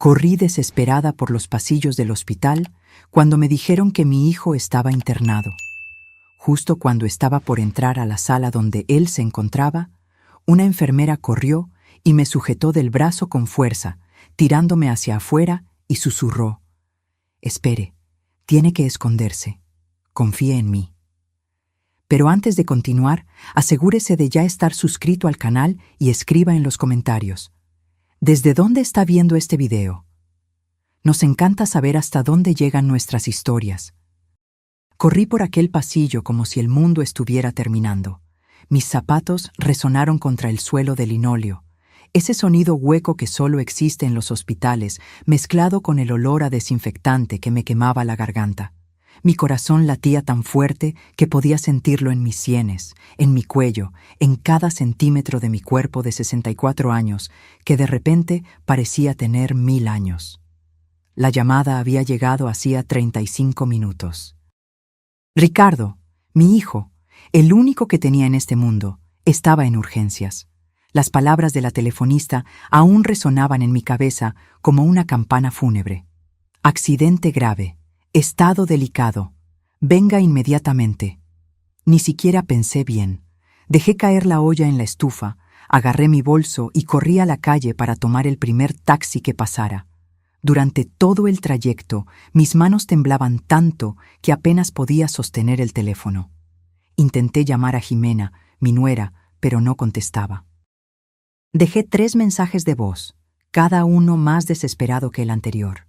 Corrí desesperada por los pasillos del hospital cuando me dijeron que mi hijo estaba internado. Justo cuando estaba por entrar a la sala donde él se encontraba, una enfermera corrió y me sujetó del brazo con fuerza, tirándome hacia afuera y susurró: «Espere, tiene que esconderse. Confíe en mí». Pero antes de continuar, asegúrese de ya estar suscrito al canal y escriba en los comentarios: ¿desde dónde está viendo este video? Nos encanta saber hasta dónde llegan nuestras historias. Corrí por aquel pasillo como si el mundo estuviera terminando. Mis zapatos resonaron contra el suelo de linóleo, ese sonido hueco que solo existe en los hospitales, mezclado con el olor a desinfectante que me quemaba la garganta. Mi corazón latía tan fuerte que podía sentirlo en mis sienes, en mi cuello, en cada centímetro de mi cuerpo de 64 años, que de repente parecía tener 1000 años. La llamada había llegado hacía 35 minutos. Ricardo, mi hijo, el único que tenía en este mundo, estaba en urgencias. Las palabras de la telefonista aún resonaban en mi cabeza como una campana fúnebre. Accidente grave. Estado delicado. Venga inmediatamente. Ni siquiera pensé bien. Dejé caer la olla en la estufa, agarré mi bolso y corrí a la calle para tomar el primer taxi que pasara. Durante todo el trayecto, mis manos temblaban tanto que apenas podía sostener el teléfono. Intenté llamar a Jimena, mi nuera, pero no contestaba. Dejé 3 mensajes de voz, cada uno más desesperado que el anterior.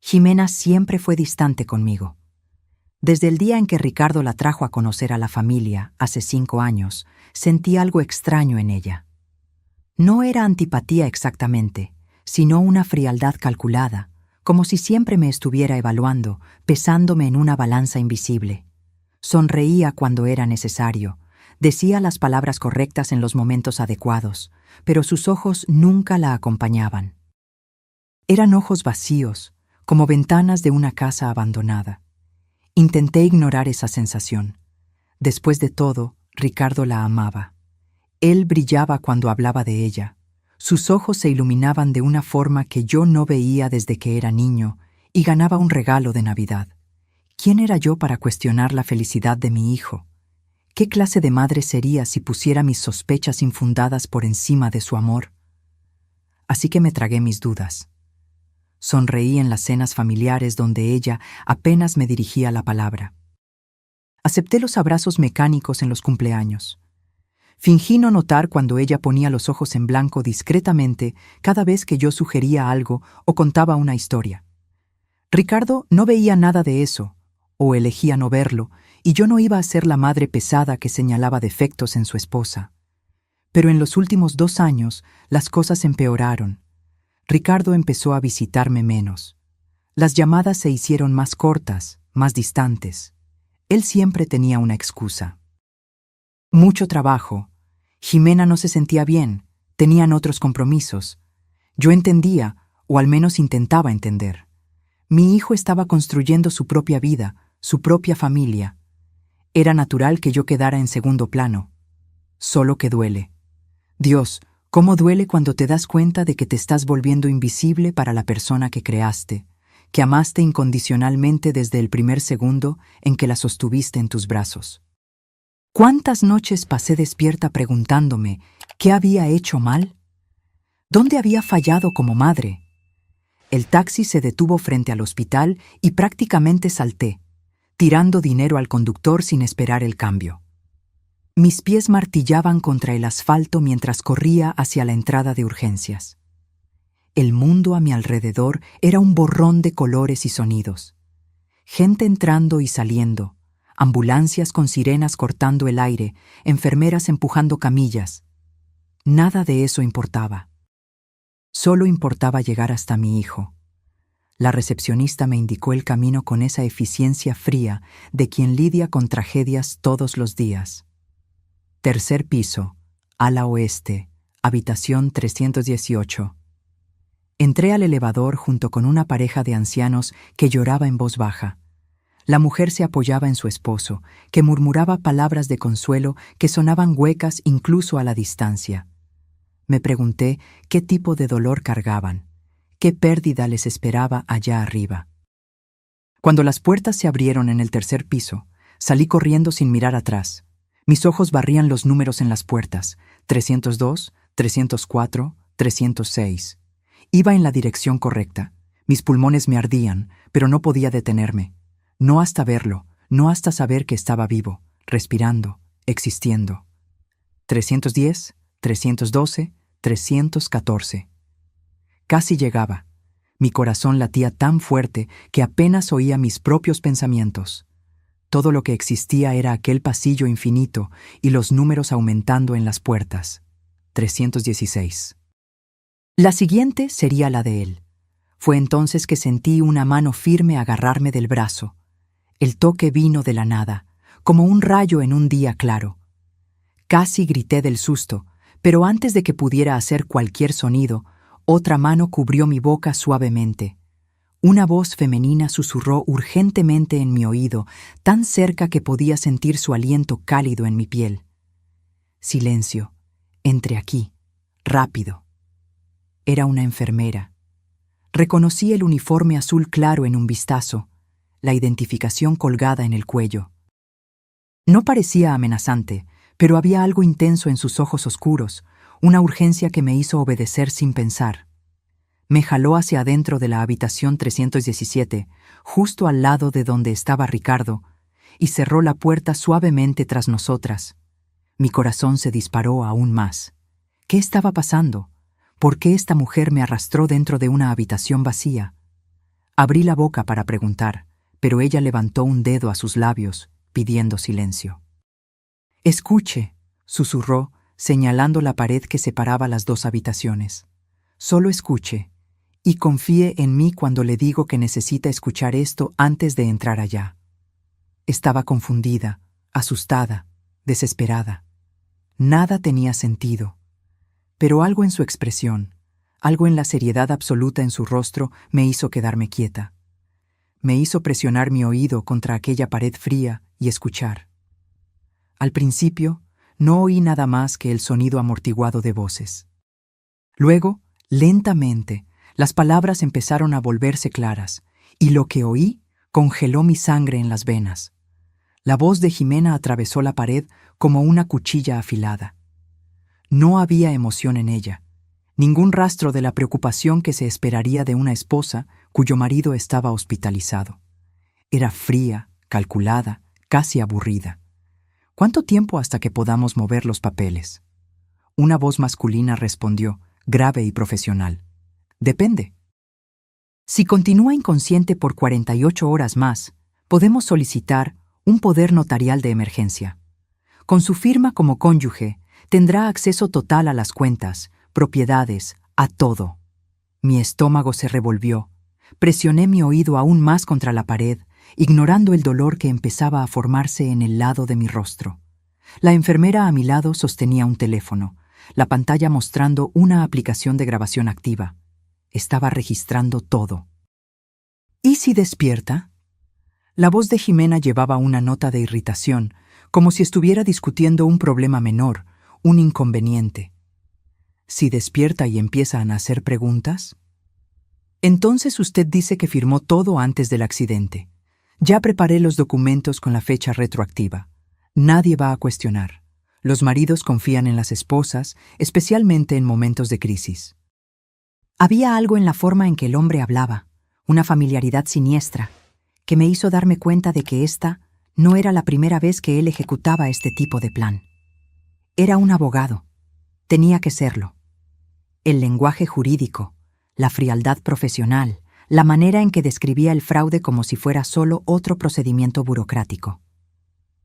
Jimena siempre fue distante conmigo. Desde el día en que Ricardo la trajo a conocer a la familia, hace 5 años, sentí algo extraño en ella. No era antipatía exactamente, sino una frialdad calculada, como si siempre me estuviera evaluando, pesándome en una balanza invisible. Sonreía cuando era necesario, decía las palabras correctas en los momentos adecuados, pero sus ojos nunca la acompañaban. Eran ojos vacíos, como ventanas de una casa abandonada. Intenté ignorar esa sensación. Después de todo, Ricardo la amaba. Él brillaba cuando hablaba de ella. Sus ojos se iluminaban de una forma que yo no veía desde que era niño y ganaba un regalo de Navidad. ¿Quién era yo para cuestionar la felicidad de mi hijo? ¿Qué clase de madre sería si pusiera mis sospechas infundadas por encima de su amor? Así que me tragué mis dudas. Sonreí en las cenas familiares donde ella apenas me dirigía la palabra. Acepté los abrazos mecánicos en los cumpleaños. Fingí no notar cuando ella ponía los ojos en blanco discretamente cada vez que yo sugería algo o contaba una historia. Ricardo no veía nada de eso, o elegía no verlo, y yo no iba a ser la madre pesada que señalaba defectos en su esposa. Pero en los últimos 2 años las cosas empeoraron. Ricardo empezó a visitarme menos. Las llamadas se hicieron más cortas, más distantes. Él siempre tenía una excusa. Mucho trabajo. Jimena no se sentía bien, tenían otros compromisos. Yo entendía, o al menos intentaba entender. Mi hijo estaba construyendo su propia vida, su propia familia. Era natural que yo quedara en segundo plano. Solo que duele. Dios, ¿cómo duele cuando te das cuenta de que te estás volviendo invisible para la persona que creaste, que amaste incondicionalmente desde el primer segundo en que la sostuviste en tus brazos? ¿Cuántas noches pasé despierta preguntándome qué había hecho mal? ¿Dónde había fallado como madre? El taxi se detuvo frente al hospital y prácticamente salté, tirando dinero al conductor sin esperar el cambio. Mis pies martillaban contra el asfalto mientras corría hacia la entrada de urgencias. El mundo a mi alrededor era un borrón de colores y sonidos. Gente entrando y saliendo, ambulancias con sirenas cortando el aire, enfermeras empujando camillas. Nada de eso importaba. Solo importaba llegar hasta mi hijo. La recepcionista me indicó el camino con esa eficiencia fría de quien lidia con tragedias todos los días. 3er piso, ala oeste, habitación 318. Entré al elevador junto con una pareja de ancianos que lloraba en voz baja. La mujer se apoyaba en su esposo, que murmuraba palabras de consuelo que sonaban huecas incluso a la distancia. Me pregunté qué tipo de dolor cargaban, qué pérdida les esperaba allá arriba. Cuando las puertas se abrieron en el tercer piso, salí corriendo sin mirar atrás. Mis ojos barrían los números en las puertas: 302, 304, 306. Iba en la dirección correcta. Mis pulmones me ardían, pero no podía detenerme. No hasta verlo, no hasta saber que estaba vivo, respirando, existiendo. 310, 312, 314. Casi llegaba. Mi corazón latía tan fuerte que apenas oía mis propios pensamientos. Todo lo que existía era aquel pasillo infinito y los números aumentando en las puertas. 316. La siguiente sería la de él. Fue entonces que sentí una mano firme agarrarme del brazo. El toque vino de la nada, como un rayo en un día claro. Casi grité del susto, pero antes de que pudiera hacer cualquier sonido, otra mano cubrió mi boca suavemente. Una voz femenina susurró urgentemente en mi oído, tan cerca que podía sentir su aliento cálido en mi piel. Silencio. Entre aquí. Rápido. Era una enfermera. Reconocí el uniforme azul claro en un vistazo, la identificación colgada en el cuello. No parecía amenazante, pero había algo intenso en sus ojos oscuros, una urgencia que me hizo obedecer sin pensar. Me jaló hacia adentro de la habitación 317, justo al lado de donde estaba Ricardo, y cerró la puerta suavemente tras nosotras. Mi corazón se disparó aún más. ¿Qué estaba pasando? ¿Por qué esta mujer me arrastró dentro de una habitación vacía? Abrí la boca para preguntar, pero ella levantó un dedo a sus labios, pidiendo silencio. «Escuche», susurró, señalando la pared que separaba las dos habitaciones. «Solo escuche, y confíe en mí cuando le digo que necesita escuchar esto antes de entrar allá». Estaba confundida, asustada, desesperada. Nada tenía sentido. Pero algo en su expresión, algo en la seriedad absoluta en su rostro me hizo quedarme quieta. Me hizo presionar mi oído contra aquella pared fría y escuchar. Al principio, no oí nada más que el sonido amortiguado de voces. Luego, lentamente, las palabras empezaron a volverse claras, y lo que oí congeló mi sangre en las venas. La voz de Jimena atravesó la pared como una cuchilla afilada. No había emoción en ella, ningún rastro de la preocupación que se esperaría de una esposa cuyo marido estaba hospitalizado. Era fría, calculada, casi aburrida. ¿Cuánto tiempo hasta que podamos mover los papeles? Una voz masculina respondió, grave y profesional. Depende. Si continúa inconsciente por 48 horas más, podemos solicitar un poder notarial de emergencia. Con su firma como cónyuge, tendrá acceso total a las cuentas, propiedades, a todo. Mi estómago se revolvió. Presioné mi oído aún más contra la pared, ignorando el dolor que empezaba a formarse en el lado de mi rostro. La enfermera a mi lado sostenía un teléfono, la pantalla mostrando una aplicación de grabación activa. Estaba registrando todo. ¿Y si despierta? La voz de Jimena llevaba una nota de irritación, como si estuviera discutiendo un problema menor, un inconveniente. ¿Si despierta y empieza a hacer preguntas? Entonces usted dice que firmó todo antes del accidente. Ya preparé los documentos con la fecha retroactiva. Nadie va a cuestionar. Los maridos confían en las esposas, especialmente en momentos de crisis. Había algo en la forma en que el hombre hablaba, una familiaridad siniestra, que me hizo darme cuenta de que esta no era la primera vez que él ejecutaba este tipo de plan. Era un abogado. Tenía que serlo. El lenguaje jurídico, la frialdad profesional, la manera en que describía el fraude como si fuera solo otro procedimiento burocrático.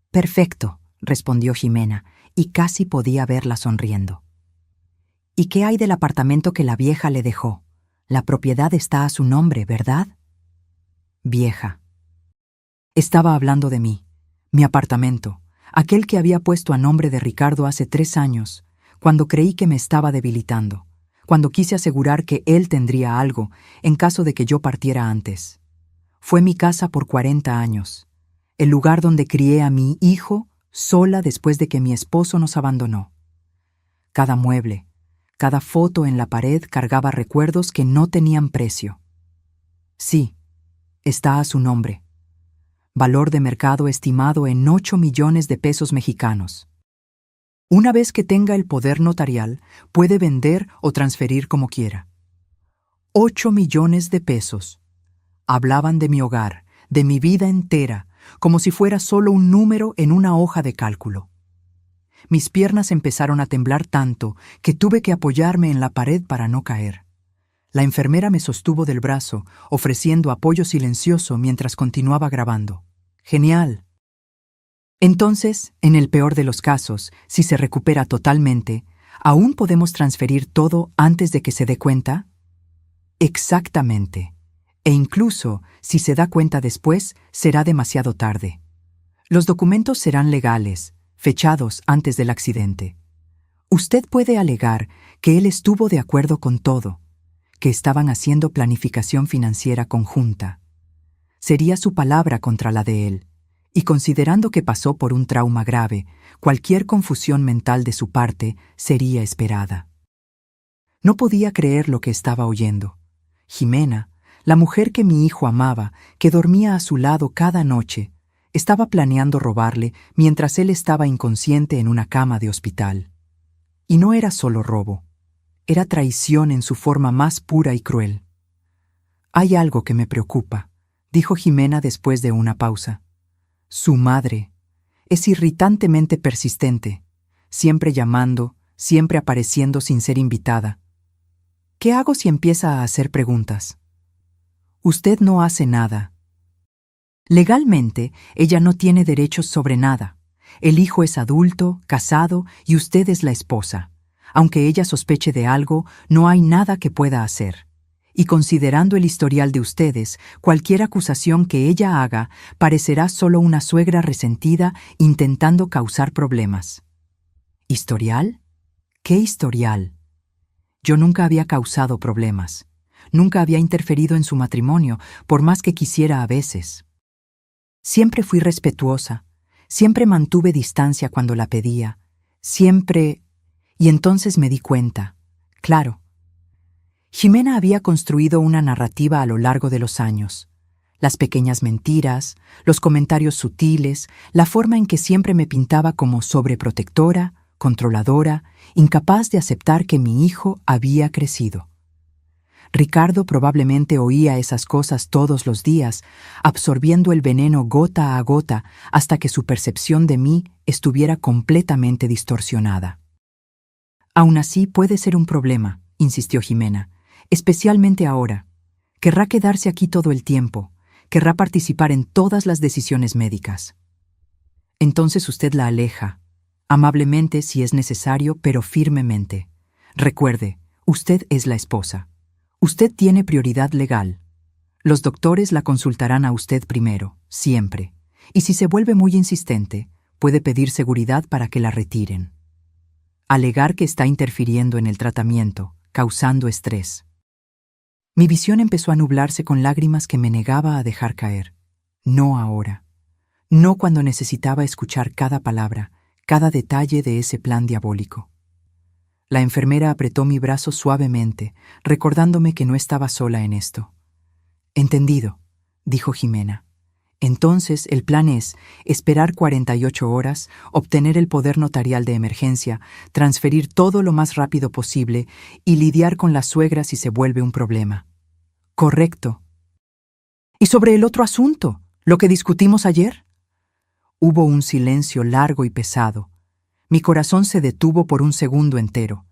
«Perfecto», respondió Jimena, y casi podía verla sonriendo. «¿Y qué hay del apartamento que la vieja le dejó? La propiedad está a su nombre, ¿verdad?» Vieja. Estaba hablando de mí, mi apartamento, aquel que había puesto a nombre de Ricardo hace 3 años, cuando creí que me estaba debilitando, cuando quise asegurar que él tendría algo en caso de que yo partiera antes. Fue mi casa por 40 años, el lugar donde crié a mi hijo sola después de que mi esposo nos abandonó. Cada mueble, cada foto en la pared cargaba recuerdos que no tenían precio. Sí, está a su nombre. Valor de mercado estimado en 8 millones de pesos mexicanos. Una vez que tenga el poder notarial, puede vender o transferir como quiera. 8 millones de pesos. Hablaban de mi hogar, de mi vida entera, como si fuera solo un número en una hoja de cálculo. Mis piernas empezaron a temblar tanto que tuve que apoyarme en la pared para no caer. La enfermera me sostuvo del brazo, ofreciendo apoyo silencioso mientras continuaba grabando. ¡Genial! Entonces, en el peor de los casos, si se recupera totalmente, ¿aún podemos transferir todo antes de que se dé cuenta? Exactamente. E incluso, si se da cuenta después, será demasiado tarde. Los documentos serán legales, fechados antes del accidente. Usted puede alegar que él estuvo de acuerdo con todo, que estaban haciendo planificación financiera conjunta. Sería su palabra contra la de él, y considerando que pasó por un trauma grave, cualquier confusión mental de su parte sería esperada. No podía creer lo que estaba oyendo. Jimena, la mujer que mi hijo amaba, que dormía a su lado cada noche, estaba planeando robarle mientras él estaba inconsciente en una cama de hospital. Y no era solo robo, era traición en su forma más pura y cruel. Hay algo que me preocupa, dijo Jimena después de una pausa. Su madre es irritantemente persistente, siempre llamando, siempre apareciendo sin ser invitada. ¿Qué hago si empieza a hacer preguntas? Usted no hace nada. Legalmente, ella no tiene derechos sobre nada. El hijo es adulto, casado, y usted es la esposa. Aunque ella sospeche de algo, no hay nada que pueda hacer. Y considerando el historial de ustedes, cualquier acusación que ella haga parecerá solo una suegra resentida intentando causar problemas. ¿Historial? ¿Qué historial? Yo nunca había causado problemas. Nunca había interferido en su matrimonio, por más que quisiera a veces. Siempre fui respetuosa, siempre mantuve distancia cuando la pedía, siempre... Y entonces me di cuenta, claro. Jimena había construido una narrativa a lo largo de los años. Las pequeñas mentiras, los comentarios sutiles, la forma en que siempre me pintaba como sobreprotectora, controladora, incapaz de aceptar que mi hijo había crecido. Ricardo probablemente oía esas cosas todos los días, absorbiendo el veneno gota a gota hasta que su percepción de mí estuviera completamente distorsionada. Aún así puede ser un problema, insistió Jimena, especialmente ahora. Querrá quedarse aquí todo el tiempo, querrá participar en todas las decisiones médicas. Entonces usted la aleja, amablemente si es necesario, pero firmemente. Recuerde, usted es la esposa. Usted tiene prioridad legal. Los doctores la consultarán a usted primero, siempre. Y si se vuelve muy insistente, puede pedir seguridad para que la retiren. Alegar que está interfiriendo en el tratamiento, causando estrés. Mi visión empezó a nublarse con lágrimas que me negaba a dejar caer. No ahora. No cuando necesitaba escuchar cada palabra, cada detalle de ese plan diabólico. La enfermera apretó mi brazo suavemente, recordándome que no estaba sola en esto. Entendido, dijo Jimena. Entonces el plan es esperar 48 horas, obtener el poder notarial de emergencia, transferir todo lo más rápido posible y lidiar con la suegra si se vuelve un problema. Correcto. ¿Y sobre el otro asunto, lo que discutimos ayer? Hubo un silencio largo y pesado. Mi corazón se detuvo por un segundo entero.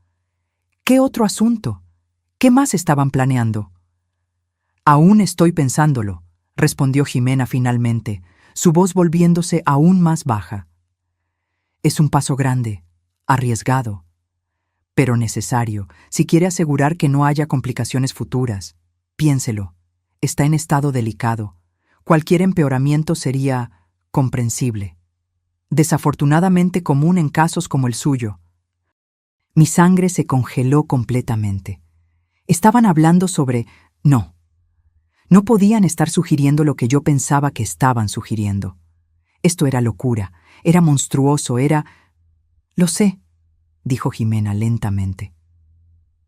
¿Qué otro asunto? ¿Qué más estaban planeando? Aún estoy pensándolo, respondió Jimena finalmente, su voz volviéndose aún más baja. Es un paso grande, arriesgado, pero necesario si quiere asegurar que no haya complicaciones futuras. Piénselo, está en estado delicado. Cualquier empeoramiento sería comprensible. Desafortunadamente común en casos como el suyo. Mi sangre se congeló completamente. Estaban hablando sobre... No. No podían estar sugiriendo lo que yo pensaba que estaban sugiriendo. Esto era locura, era monstruoso, era... Lo sé, dijo Jimena lentamente.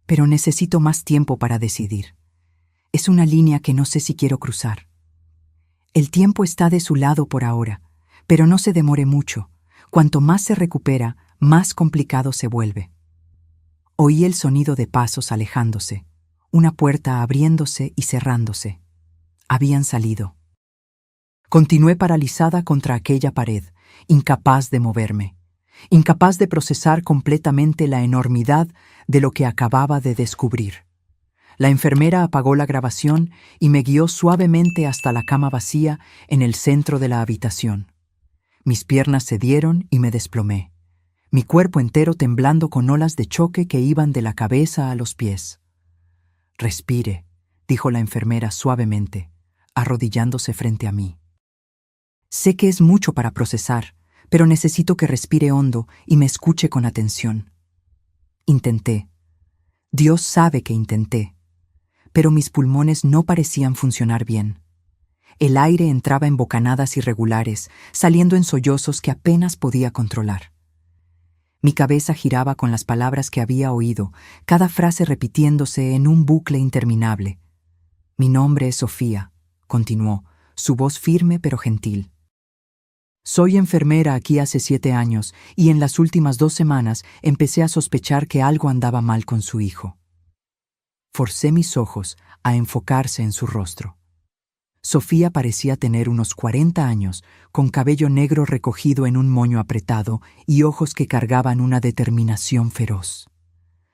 pero necesito más tiempo para decidir. Es una línea que no sé si quiero cruzar. El tiempo está de su lado por ahora, pero no se demore mucho. Cuanto más se recupera, más complicado se vuelve. Oí el sonido de pasos alejándose, una puerta abriéndose y cerrándose. Habían salido. Continué paralizada contra aquella pared, incapaz de moverme, incapaz de procesar completamente la enormidad de lo que acababa de descubrir. La enfermera apagó la grabación y me guió suavemente hasta la cama vacía en el centro de la habitación. Mis piernas cedieron y me desplomé, mi cuerpo entero temblando con olas de choque que iban de la cabeza a los pies. «Respire», dijo la enfermera suavemente, arrodillándose frente a mí. «Sé que es mucho para procesar, pero necesito que respire hondo y me escuche con atención». Intenté. Dios sabe que intenté. Pero mis pulmones no parecían funcionar bien. El aire entraba en bocanadas irregulares, saliendo en sollozos que apenas podía controlar. Mi cabeza giraba con las palabras que había oído, cada frase repitiéndose en un bucle interminable. «Mi nombre es Sofía», continuó, su voz firme pero gentil. «Soy enfermera aquí hace 7 años y en las últimas 2 semanas empecé a sospechar que algo andaba mal con su hijo». Forcé mis ojos a enfocarse en su rostro. Sofía parecía tener unos 40 años, con cabello negro recogido en un moño apretado y ojos que cargaban una determinación feroz.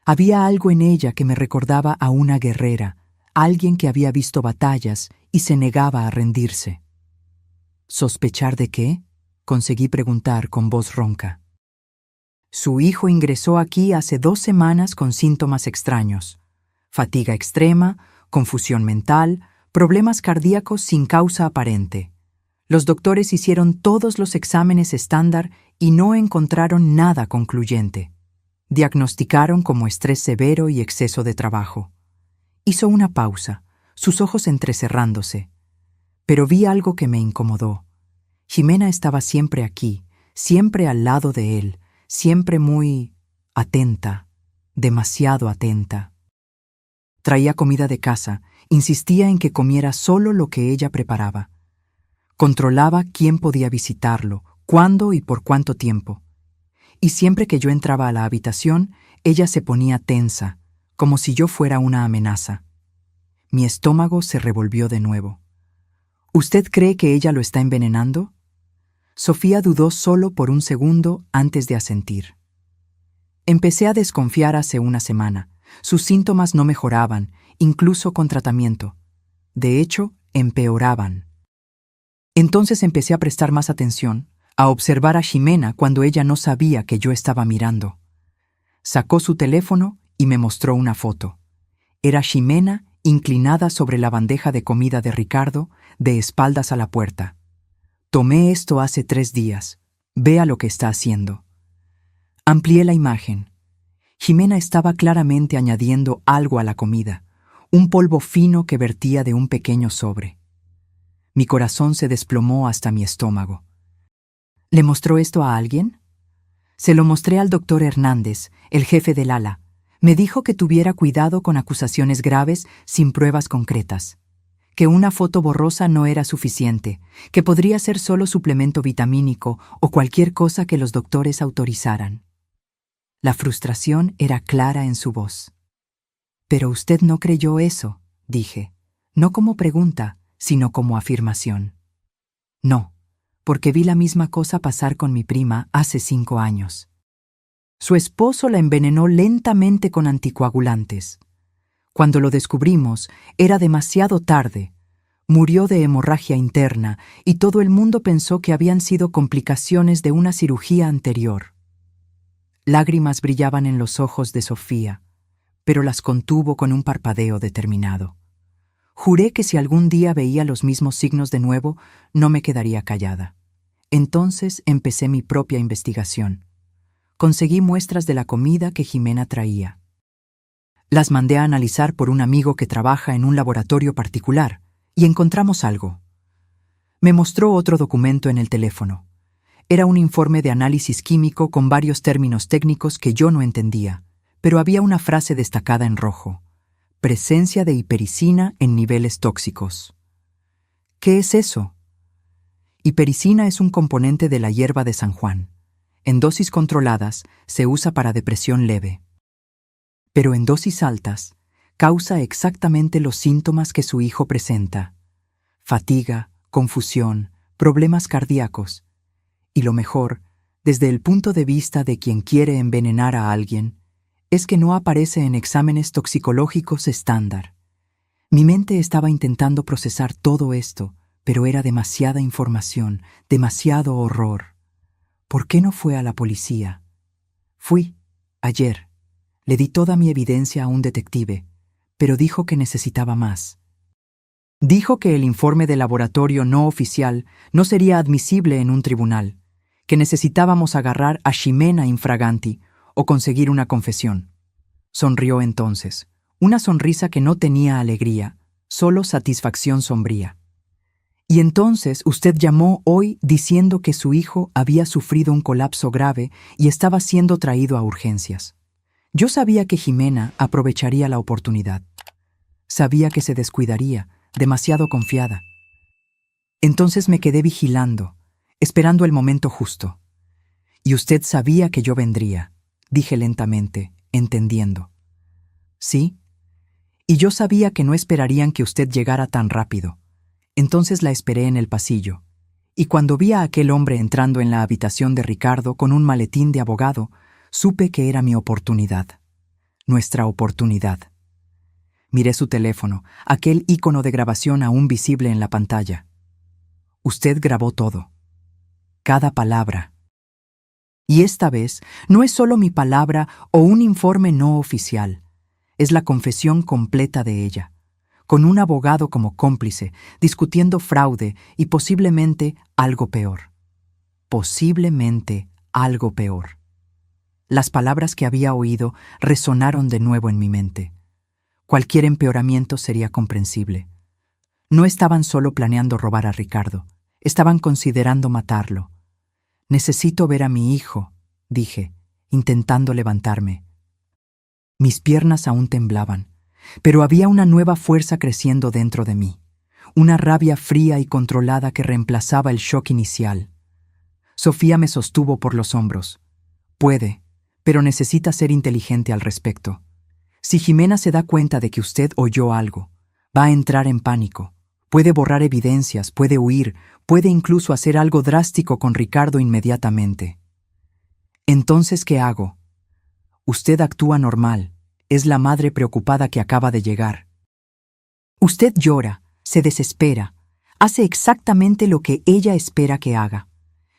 Había algo en ella que me recordaba a una guerrera, alguien que había visto batallas y se negaba a rendirse. ¿Sospechar de qué?, conseguí preguntar con voz ronca. «Su hijo ingresó aquí hace 2 semanas con síntomas extraños. Fatiga extrema, confusión mental, problemas cardíacos sin causa aparente. Los doctores hicieron todos los exámenes estándar y no encontraron nada concluyente. Diagnosticaron como estrés severo y exceso de trabajo». Hizo una pausa, sus ojos entrecerrándose. Pero vi algo que me incomodó. Ximena estaba siempre aquí, siempre al lado de él, siempre muy atenta, demasiado atenta. Traía comida de casa, insistía en que comiera solo lo que ella preparaba. Controlaba quién podía visitarlo, cuándo y por cuánto tiempo. Y siempre que yo entraba a la habitación, ella se ponía tensa, como si yo fuera una amenaza. Mi estómago se revolvió de nuevo. «¿Usted cree que ella lo está envenenando?». Sofía dudó solo por un segundo antes de asentir. Empecé a desconfiar hace una semana. Sus síntomas no mejoraban, incluso con tratamiento. De hecho, empeoraban. Entonces empecé a prestar más atención, a observar a Ximena cuando ella no sabía que yo estaba mirando. Sacó su teléfono y me mostró una foto. Era Ximena inclinada sobre la bandeja de comida de Ricardo, de espaldas a la puerta. «Tomé esto hace 3 días. Vea lo que está haciendo». Amplié la imagen. Ximena estaba claramente añadiendo algo a la comida, un polvo fino que vertía de un pequeño sobre. Mi corazón se desplomó hasta mi estómago. «¿Le mostró esto a alguien?». «Se lo mostré al doctor Hernández, el jefe del ala. Me dijo que tuviera cuidado con acusaciones graves sin pruebas concretas. Que una foto borrosa no era suficiente, que podría ser solo suplemento vitamínico o cualquier cosa que los doctores autorizaran». La frustración era clara en su voz. «Pero usted no creyó eso», dije, no como pregunta, sino como afirmación. «No, porque vi la misma cosa pasar con mi prima hace 5 años. Su esposo la envenenó lentamente con anticoagulantes. Cuando lo descubrimos, era demasiado tarde. Murió de hemorragia interna y todo el mundo pensó que habían sido complicaciones de una cirugía anterior». Lágrimas brillaban en los ojos de Sofía, pero las contuvo con un parpadeo determinado. Juré que si algún día veía los mismos signos de nuevo, no me quedaría callada. Entonces empecé mi propia investigación. Conseguí muestras de la comida que Ximena traía. Las mandé a analizar por un amigo que trabaja en un laboratorio particular, y encontramos algo. Me mostró otro documento en el teléfono. Era un informe de análisis químico con varios términos técnicos que yo no entendía, pero había una frase destacada en rojo: presencia de hipericina en niveles tóxicos. ¿Qué es eso? Hipericina es un componente de la hierba de San Juan. En dosis controladas se usa para depresión leve. Pero en dosis altas causa exactamente los síntomas que su hijo presenta: fatiga, confusión, problemas cardíacos. Y lo mejor, desde el punto de vista de quien quiere envenenar a alguien, es que no aparece en exámenes toxicológicos estándar. Mi mente estaba intentando procesar todo esto, pero era demasiada información, demasiado horror. ¿Por qué no fue a la policía? Fui, ayer. Le di toda mi evidencia a un detective, pero dijo que necesitaba más. Dijo que el informe de laboratorio no oficial no sería admisible en un tribunal, que necesitábamos agarrar a Ximena infraganti o conseguir una confesión. Sonrió entonces, una sonrisa que no tenía alegría, solo satisfacción sombría. Y entonces usted llamó hoy diciendo que su hijo había sufrido un colapso grave y estaba siendo traído a urgencias. Yo sabía que Ximena aprovecharía la oportunidad. Sabía que se descuidaría, demasiado confiada. Entonces me quedé vigilando, esperando el momento justo. Y usted sabía que yo vendría, dije lentamente, entendiendo. ¿Sí? Y yo sabía que no esperarían que usted llegara tan rápido. Entonces la esperé en el pasillo, y cuando vi a aquel hombre entrando en la habitación de Ricardo con un maletín de abogado, supe que era mi oportunidad. Nuestra oportunidad. Miré su teléfono, aquel ícono de grabación aún visible en la pantalla. Usted grabó todo. Cada palabra. Y esta vez no es solo mi palabra o un informe no oficial. Es la confesión completa de ella, con un abogado como cómplice, discutiendo fraude y posiblemente algo peor. Posiblemente algo peor. Las palabras que había oído resonaron de nuevo en mi mente. Cualquier empeoramiento sería comprensible. No estaban solo planeando robar a Ricardo, estaban considerando matarlo. Necesito ver a mi hijo, dije, intentando levantarme. Mis piernas aún temblaban, pero había una nueva fuerza creciendo dentro de mí, una rabia fría y controlada que reemplazaba el shock inicial. Sofía me sostuvo por los hombros. Puede, pero necesita ser inteligente al respecto. Si Ximena se da cuenta de que usted oyó algo, va a entrar en pánico. Puede borrar evidencias, puede huir, puede incluso hacer algo drástico con Ricardo inmediatamente. Entonces, ¿qué hago? Usted actúa normal. Es la madre preocupada que acaba de llegar. Usted llora, se desespera, hace exactamente lo que ella espera que haga.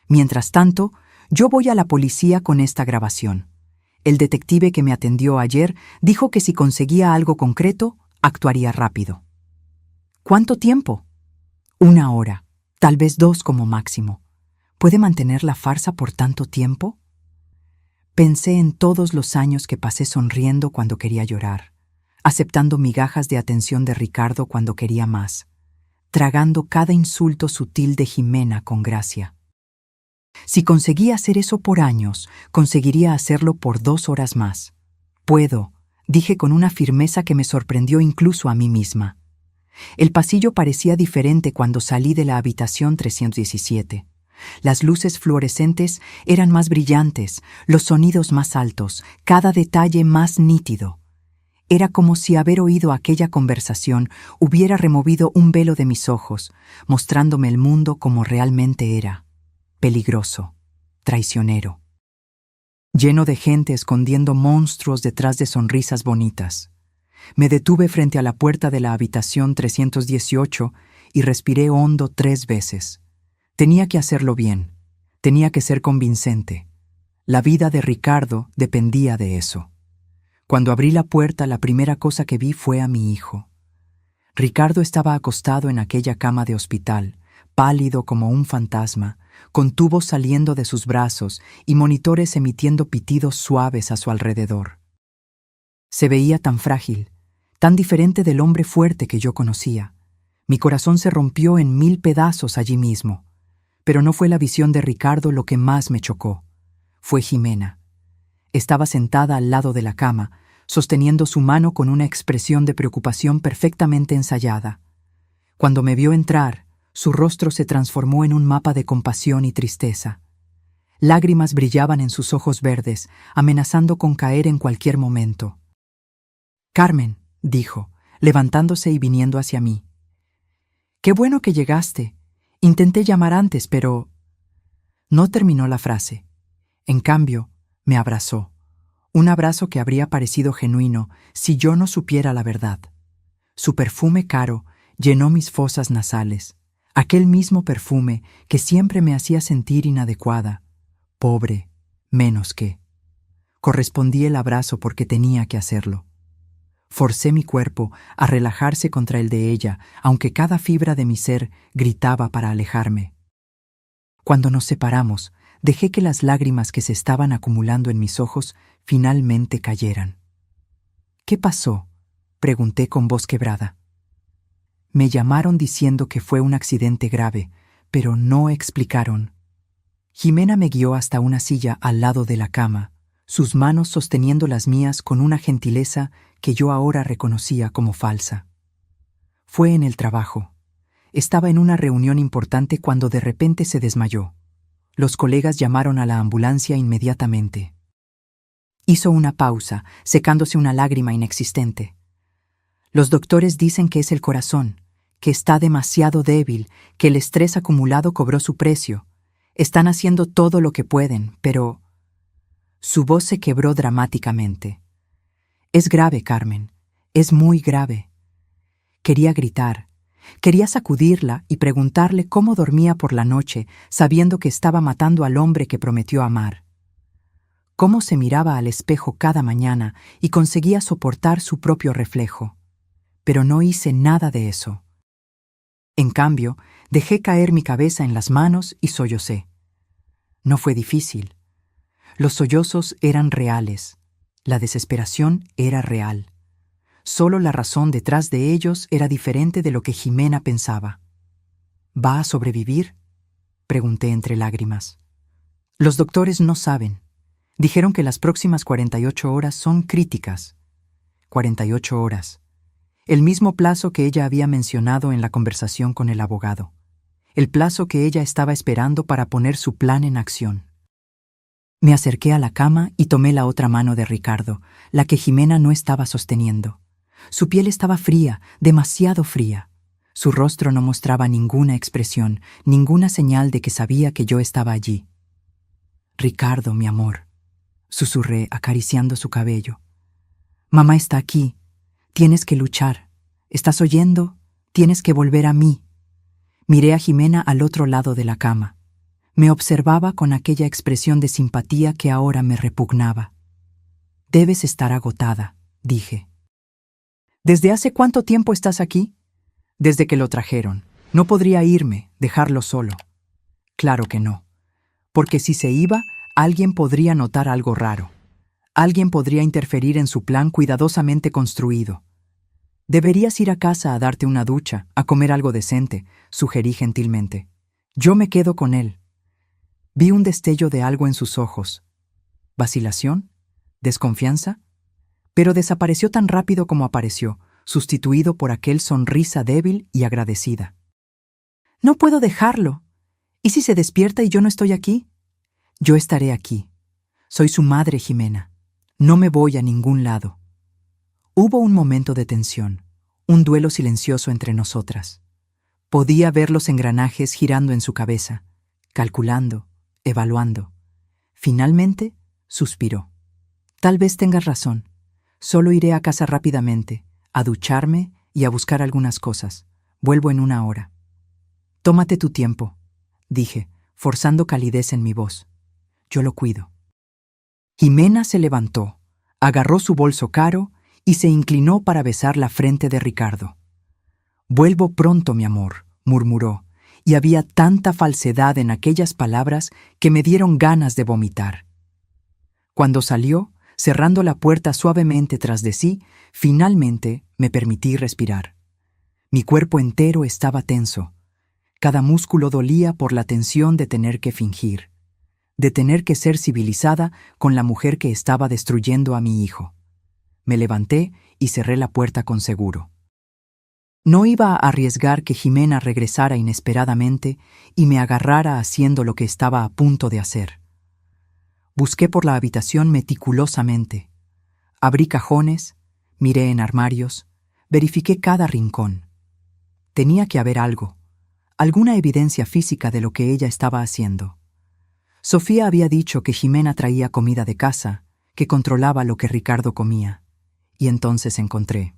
Mientras tanto, yo voy a la policía con esta grabación. El detective que me atendió ayer dijo que si conseguía algo concreto, actuaría rápido. ¿Cuánto tiempo? 1 hora, tal vez 2 como máximo. ¿Puede mantener la farsa por tanto tiempo? Pensé en todos los años que pasé sonriendo cuando quería llorar, aceptando migajas de atención de Ricardo cuando quería más, tragando cada insulto sutil de Ximena con gracia. Si conseguía hacer eso por años, conseguiría hacerlo por 2 horas más. Puedo, dije con una firmeza que me sorprendió incluso a mí misma. El pasillo parecía diferente cuando salí de la habitación 317. Las luces fluorescentes eran más brillantes, los sonidos más altos, cada detalle más nítido. Era como si haber oído aquella conversación hubiera removido un velo de mis ojos, mostrándome el mundo como realmente era. Peligroso, traicionero. Lleno de gente escondiendo monstruos detrás de sonrisas bonitas. Me detuve frente a la puerta de la habitación 318 y respiré hondo 3 veces. Tenía que hacerlo bien. Tenía que ser convincente. La vida de Ricardo dependía de eso. Cuando abrí la puerta, la primera cosa que vi fue a mi hijo. Ricardo estaba acostado en aquella cama de hospital, pálido como un fantasma, con tubos saliendo de sus brazos y monitores emitiendo pitidos suaves a su alrededor. Se veía tan frágil, tan diferente del hombre fuerte que yo conocía. Mi corazón se rompió en 1000 pedazos allí mismo. Pero no fue la visión de Ricardo lo que más me chocó. Fue Ximena. Estaba sentada al lado de la cama, sosteniendo su mano con una expresión de preocupación perfectamente ensayada. Cuando me vio entrar, su rostro se transformó en un mapa de compasión y tristeza. Lágrimas brillaban en sus ojos verdes, amenazando con caer en cualquier momento. «Carmen», dijo, levantándose y viniendo hacia mí. «Qué bueno que llegaste. Intenté llamar antes, pero...» No terminó la frase. En cambio, me abrazó. Un abrazo que habría parecido genuino si yo no supiera la verdad. Su perfume caro llenó mis fosas nasales, aquel mismo perfume que siempre me hacía sentir inadecuada, pobre, menos que. Correspondí el abrazo porque tenía que hacerlo. Forcé mi cuerpo a relajarse contra el de ella, aunque cada fibra de mi ser gritaba para alejarme. Cuando nos separamos, dejé que las lágrimas que se estaban acumulando en mis ojos finalmente cayeran. «¿Qué pasó?», pregunté con voz quebrada. Me llamaron diciendo que fue un accidente grave, pero no explicaron. Jimena me guió hasta una silla al lado de la cama, sus manos sosteniendo las mías con una gentileza que yo ahora reconocía como falsa. Fue en el trabajo. Estaba en una reunión importante cuando de repente se desmayó. Los colegas llamaron a la ambulancia inmediatamente. Hizo una pausa, secándose una lágrima inexistente. Los doctores dicen que es el corazón, que está demasiado débil, que el estrés acumulado cobró su precio. Están haciendo todo lo que pueden, pero... Su voz se quebró dramáticamente. «Es grave, Carmen. Es muy grave». Quería gritar. Quería sacudirla y preguntarle cómo dormía por la noche, sabiendo que estaba matando al hombre que prometió amar. Cómo se miraba al espejo cada mañana y conseguía soportar su propio reflejo. Pero no hice nada de eso. En cambio, dejé caer mi cabeza en las manos y sollocé. No fue difícil. Los sollozos eran reales. La desesperación era real. Solo la razón detrás de ellos era diferente de lo que Jimena pensaba. «¿Va a sobrevivir?», pregunté entre lágrimas. «Los doctores no saben. Dijeron que las próximas 48 horas son críticas». 48 horas. El mismo plazo que ella había mencionado en la conversación con el abogado. El plazo que ella estaba esperando para poner su plan en acción. Me acerqué a la cama y tomé la otra mano de Ricardo, la que Jimena no estaba sosteniendo. Su piel estaba fría, demasiado fría. Su rostro no mostraba ninguna expresión, ninguna señal de que sabía que yo estaba allí. «Ricardo, mi amor», susurré acariciando su cabello. «Mamá está aquí. Tienes que luchar. ¿Estás oyendo? Tienes que volver a mí». Miré a Jimena al otro lado de la cama. Me observaba con aquella expresión de simpatía que ahora me repugnaba. «Debes estar agotada», dije. «¿Desde hace cuánto tiempo estás aquí?» «Desde que lo trajeron. No podría irme, dejarlo solo». «Claro que no. Porque si se iba, alguien podría notar algo raro. Alguien podría interferir en su plan cuidadosamente construido. Deberías ir a casa a darte una ducha, a comer algo decente», sugerí gentilmente. «Yo me quedo con él». Vi un destello de algo en sus ojos. ¿Vacilación? ¿Desconfianza? Pero desapareció tan rápido como apareció, sustituido por aquel sonrisa débil y agradecida. «No puedo dejarlo. ¿Y si se despierta y yo no estoy aquí?» «Yo estaré aquí. Soy su madre, Jimena. No me voy a ningún lado». Hubo un momento de tensión, un duelo silencioso entre nosotras. Podía ver los engranajes girando en su cabeza, calculando, evaluando. Finalmente, suspiró. «Tal vez tengas razón. Solo iré a casa rápidamente, a ducharme y a buscar algunas cosas. Vuelvo en 1 hora». «Tómate tu tiempo», dije, forzando calidez en mi voz. «Yo lo cuido». Jimena se levantó, agarró su bolso caro y se inclinó para besar la frente de Ricardo. «Vuelvo pronto, mi amor», murmuró, y había tanta falsedad en aquellas palabras que me dieron ganas de vomitar. Cuando salió, cerrando la puerta suavemente tras de sí, finalmente me permití respirar. Mi cuerpo entero estaba tenso. Cada músculo dolía por la tensión de tener que fingir. de tener que ser civilizada con la mujer que estaba destruyendo a mi hijo. Me levanté y cerré la puerta con seguro. No iba a arriesgar que Jimena regresara inesperadamente y me agarrara haciendo lo que estaba a punto de hacer. Busqué por la habitación meticulosamente. Abrí cajones, miré en armarios, verifiqué cada rincón. Tenía que haber algo, alguna evidencia física de lo que ella estaba haciendo. Sofía había dicho que Jimena traía comida de casa, que controlaba lo que Ricardo comía, y entonces encontré.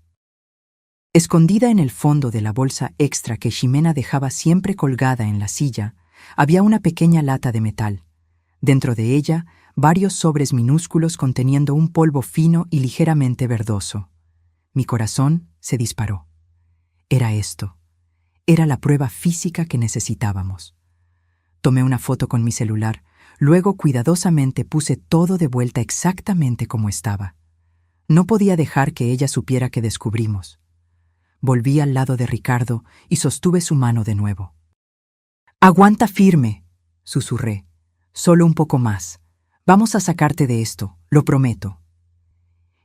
Escondida en el fondo de la bolsa extra que Jimena dejaba siempre colgada en la silla, había una pequeña lata de metal. Dentro de ella, varios sobres minúsculos conteniendo un polvo fino y ligeramente verdoso. Mi corazón se disparó. Era esto. Era la prueba física que necesitábamos. Tomé una foto con mi celular, luego cuidadosamente puse todo de vuelta exactamente como estaba. No podía dejar que ella supiera que descubrimos. Volví al lado de Ricardo y sostuve su mano de nuevo. «Aguanta firme», susurré. «Solo un poco más. Vamos a sacarte de esto, lo prometo».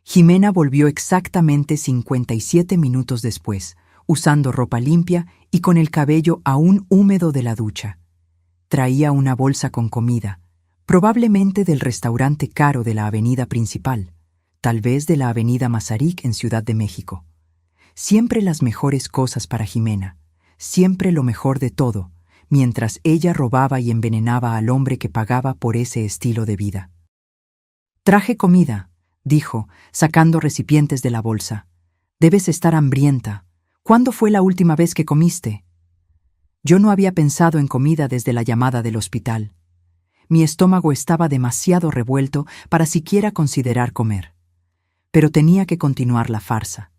Jimena volvió exactamente 57 minutos después, usando ropa limpia y con el cabello aún húmedo de la ducha. Traía una bolsa con comida, probablemente del restaurante caro de la avenida principal, tal vez de la avenida Mazarik en Ciudad de México. Siempre las mejores cosas para Jimena, siempre lo mejor de todo, mientras ella robaba y envenenaba al hombre que pagaba por ese estilo de vida. «Traje comida», dijo, sacando recipientes de la bolsa. «Debes estar hambrienta. ¿Cuándo fue la última vez que comiste?» Yo no había pensado en comida desde la llamada del hospital. Mi estómago estaba demasiado revuelto para siquiera considerar comer. Pero tenía que continuar la farsa.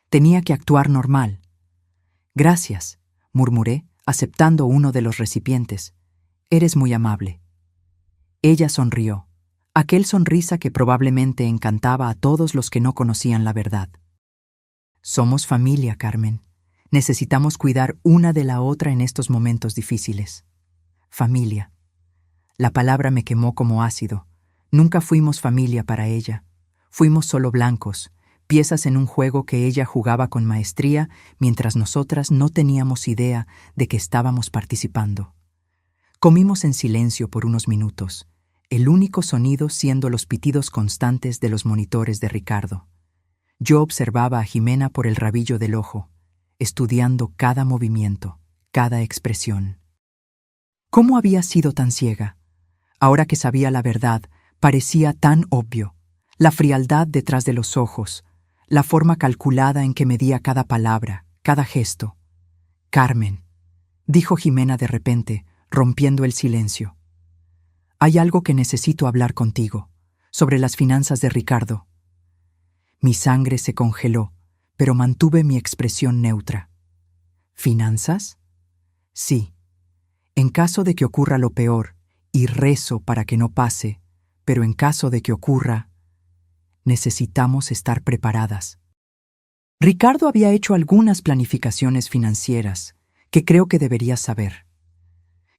Tenía que actuar normal. «Gracias», murmuré, aceptando uno de los recipientes. «Eres muy amable». Ella sonrió, aquel sonrisa que probablemente encantaba a todos los que no conocían la verdad. «Somos familia, Carmen. Necesitamos cuidar una de la otra en estos momentos difíciles. Familia». La palabra me quemó como ácido. Nunca fuimos familia para ella. Fuimos solo blancos, piezas en un juego que ella jugaba con maestría mientras nosotras no teníamos idea de que estábamos participando. Comimos en silencio por unos minutos, el único sonido siendo los pitidos constantes de los monitores de Ricardo. Yo observaba a Jimena por el rabillo del ojo, estudiando cada movimiento, cada expresión. ¿Cómo había sido tan ciega? Ahora que sabía la verdad, parecía tan obvio. La frialdad detrás de los ojos, la forma calculada en que medía cada palabra, cada gesto. «Carmen», dijo Jimena de repente, rompiendo el silencio. «Hay algo que necesito hablar contigo, sobre las finanzas de Ricardo». Mi sangre se congeló, pero mantuve mi expresión neutra. «¿Finanzas?» «Sí. En caso de que ocurra lo peor, y rezo para que no pase, pero en caso de que ocurra, necesitamos estar preparadas». Ricardo había hecho algunas planificaciones financieras que creo que deberías saber.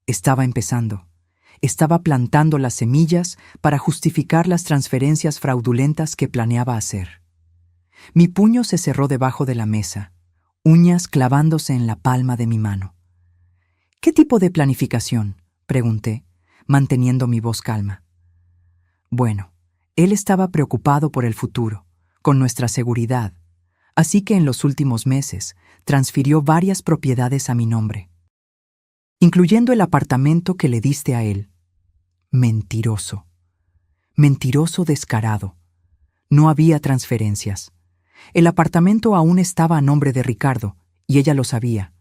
Estaba empezando. Estaba plantando las semillas para justificar las transferencias fraudulentas que planeaba hacer. Mi puño se cerró debajo de la mesa, uñas clavándose en la palma de mi mano. «¿Qué tipo de planificación?», pregunté, manteniendo mi voz calma. Bueno, él estaba preocupado por el futuro, con nuestra seguridad, así que en los últimos meses transfirió varias propiedades a mi nombre, incluyendo el apartamento que le diste a él. Mentiroso. Mentiroso descarado. No había transferencias. El apartamento aún estaba a nombre de Ricardo, y ella lo sabía.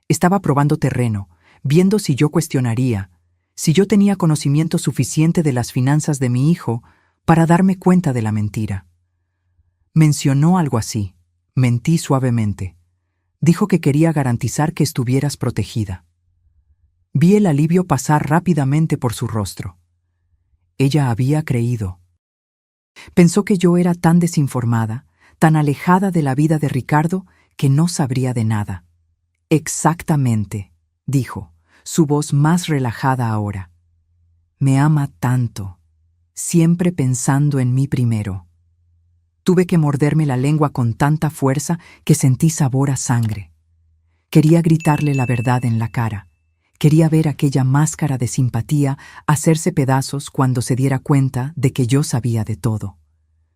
Estaba probando terreno, viendo si yo cuestionaría, si yo tenía conocimiento suficiente de las finanzas de mi hijo para darme cuenta de la mentira. Mencionó algo así. Mentí suavemente. Dijo que quería garantizar que estuvieras protegida. Vi el alivio pasar rápidamente por su rostro. Ella había creído. Pensó que yo era tan desinformada, tan alejada de la vida de Ricardo, que no sabría de nada. «Exactamente», dijo, su voz más relajada ahora. Me ama tanto, siempre pensando en mí primero. Tuve que morderme la lengua con tanta fuerza que sentí sabor a sangre. Quería gritarle la verdad en la cara. Quería ver aquella máscara de simpatía hacerse pedazos cuando se diera cuenta de que yo sabía de todo.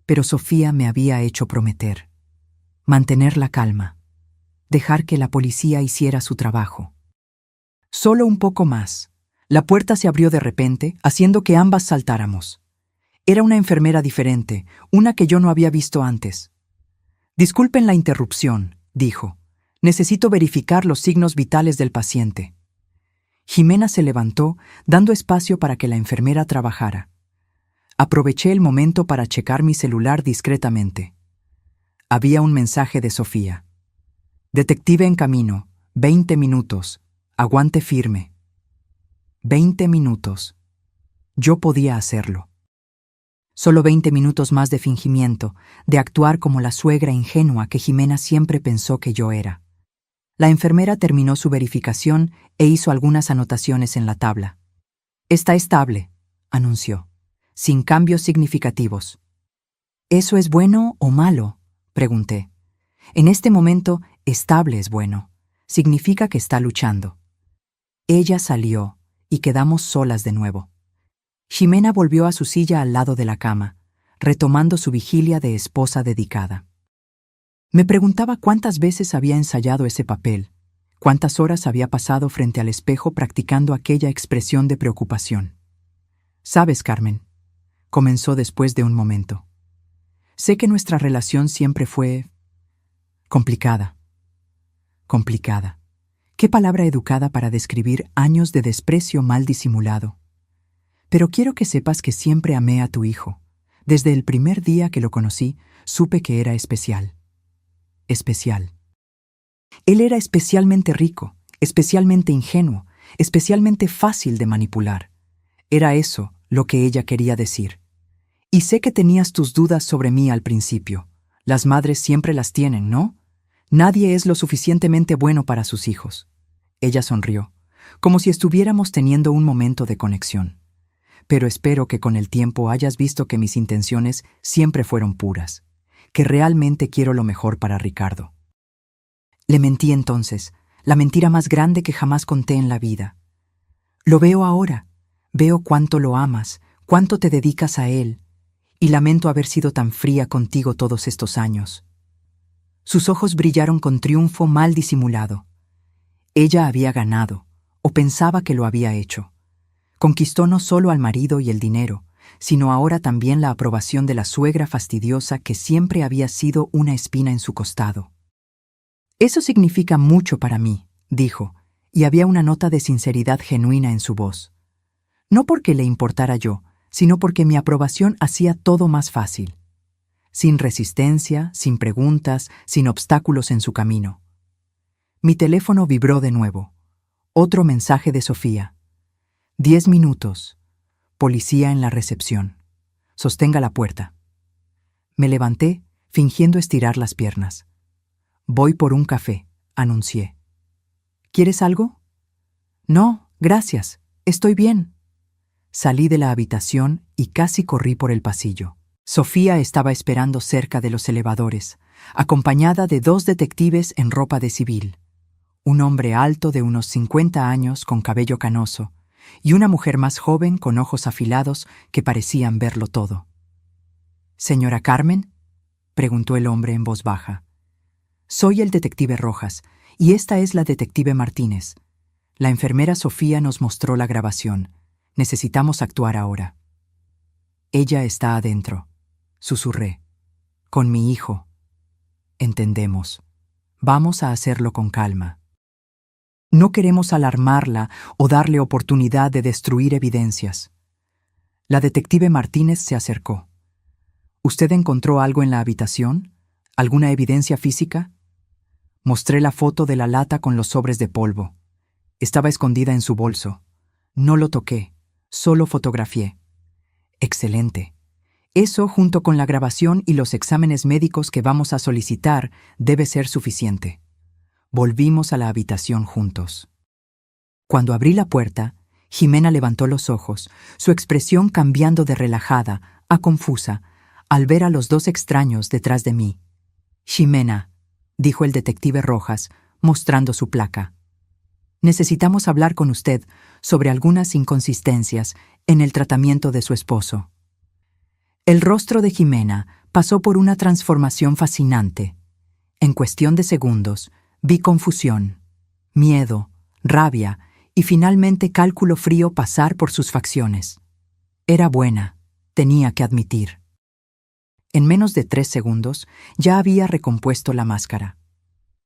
Pero Sofía me había hecho prometer. Mantener la calma. Dejar que la policía hiciera su trabajo. Solo un poco más. La puerta se abrió de repente, haciendo que ambas saltáramos. Era una enfermera diferente, una que yo no había visto antes. «Disculpen la interrupción», dijo. «Necesito verificar los signos vitales del paciente». Jimena se levantó, dando espacio para que la enfermera trabajara. Aproveché el momento para checar mi celular discretamente. Había un mensaje de Sofía. «Detective en camino, 20 minutos, aguante firme». 20 minutos. Yo podía hacerlo. Solo 20 minutos más de fingimiento, de actuar como la suegra ingenua que Jimena siempre pensó que yo era. La enfermera terminó su verificación e hizo algunas anotaciones en la tabla. «Está estable», anunció, «sin cambios significativos». «¿Eso es bueno o malo?», pregunté. «En este momento, estable es bueno. Significa que está luchando». Ella salió y quedamos solas de nuevo. Jimena volvió a su silla al lado de la cama, retomando su vigilia de esposa dedicada. Me preguntaba cuántas veces había ensayado ese papel, cuántas horas había pasado frente al espejo practicando aquella expresión de preocupación. «Sabes, Carmen», comenzó después de un momento, «sé que nuestra relación siempre fue complicada. Complicada. Qué palabra educada para describir años de desprecio mal disimulado. Pero quiero que sepas que siempre amé a tu hijo. Desde el primer día que lo conocí, supe que era especial. Especial. Él era especialmente rico, especialmente ingenuo, especialmente fácil de manipular. Era eso lo que ella quería decir. Y sé que tenías tus dudas sobre mí al principio. Las madres siempre las tienen, ¿no? Nadie es lo suficientemente bueno para sus hijos». Ella sonrió, como si estuviéramos teniendo un momento de conexión. «Pero espero que con el tiempo hayas visto que mis intenciones siempre fueron puras, que realmente quiero lo mejor para Ricardo». Le mentí entonces, la mentira más grande que jamás conté en la vida. Lo veo ahora, veo cuánto lo amas, cuánto te dedicas a él, y lamento haber sido tan fría contigo todos estos años. Sus ojos brillaron con triunfo mal disimulado. Ella había ganado, o pensaba que lo había hecho. Conquistó no solo al marido y el dinero, sino ahora también la aprobación de la suegra fastidiosa que siempre había sido una espina en su costado. «Eso significa mucho para mí», dijo, y había una nota de sinceridad genuina en su voz. No porque le importara yo, sino porque mi aprobación hacía todo más fácil. Sin resistencia, sin preguntas, sin obstáculos en su camino. Mi teléfono vibró de nuevo. Otro mensaje de Sofía. 10 minutos. Policía en la recepción. Sostenga la puerta. Me levanté, fingiendo estirar las piernas. «Voy por un café», anuncié. «¿Quieres algo?» «No, gracias. Estoy bien». Salí de la habitación y casi corrí por el pasillo. Sofía estaba esperando cerca de los elevadores, acompañada de 2 detectives en ropa de civil. Un hombre alto de unos 50 años con cabello canoso y una mujer más joven con ojos afilados que parecían verlo todo. «¿Señora Carmen?», preguntó el hombre en voz baja. «Soy el detective Rojas, y esta es la detective Martínez. La enfermera Sofía nos mostró la grabación. Necesitamos actuar ahora». «Ella está adentro», susurré. «Con mi hijo». «Entendemos. Vamos a hacerlo con calma. No queremos alarmarla o darle oportunidad de destruir evidencias». La detective Martínez se acercó. «¿Usted encontró algo en la habitación? ¿Alguna evidencia física?» Mostré la foto de la lata con los sobres de polvo. Estaba escondida en su bolso. No lo toqué, solo fotografié. «Excelente. Eso, junto con la grabación y los exámenes médicos que vamos a solicitar, debe ser suficiente». Volvimos a la habitación juntos. Cuando abrí la puerta, Jimena levantó los ojos, su expresión cambiando de relajada a confusa, al ver a los dos extraños detrás de mí. «Ximena», dijo el detective Rojas, mostrando su placa. «Necesitamos hablar con usted sobre algunas inconsistencias en el tratamiento de su esposo». El rostro de Jimena pasó por una transformación fascinante. En cuestión de segundos, vi confusión, miedo, rabia y finalmente cálculo frío pasar por sus facciones. Era buena, tenía que admitir. En menos de 3 segundos ya había recompuesto la máscara.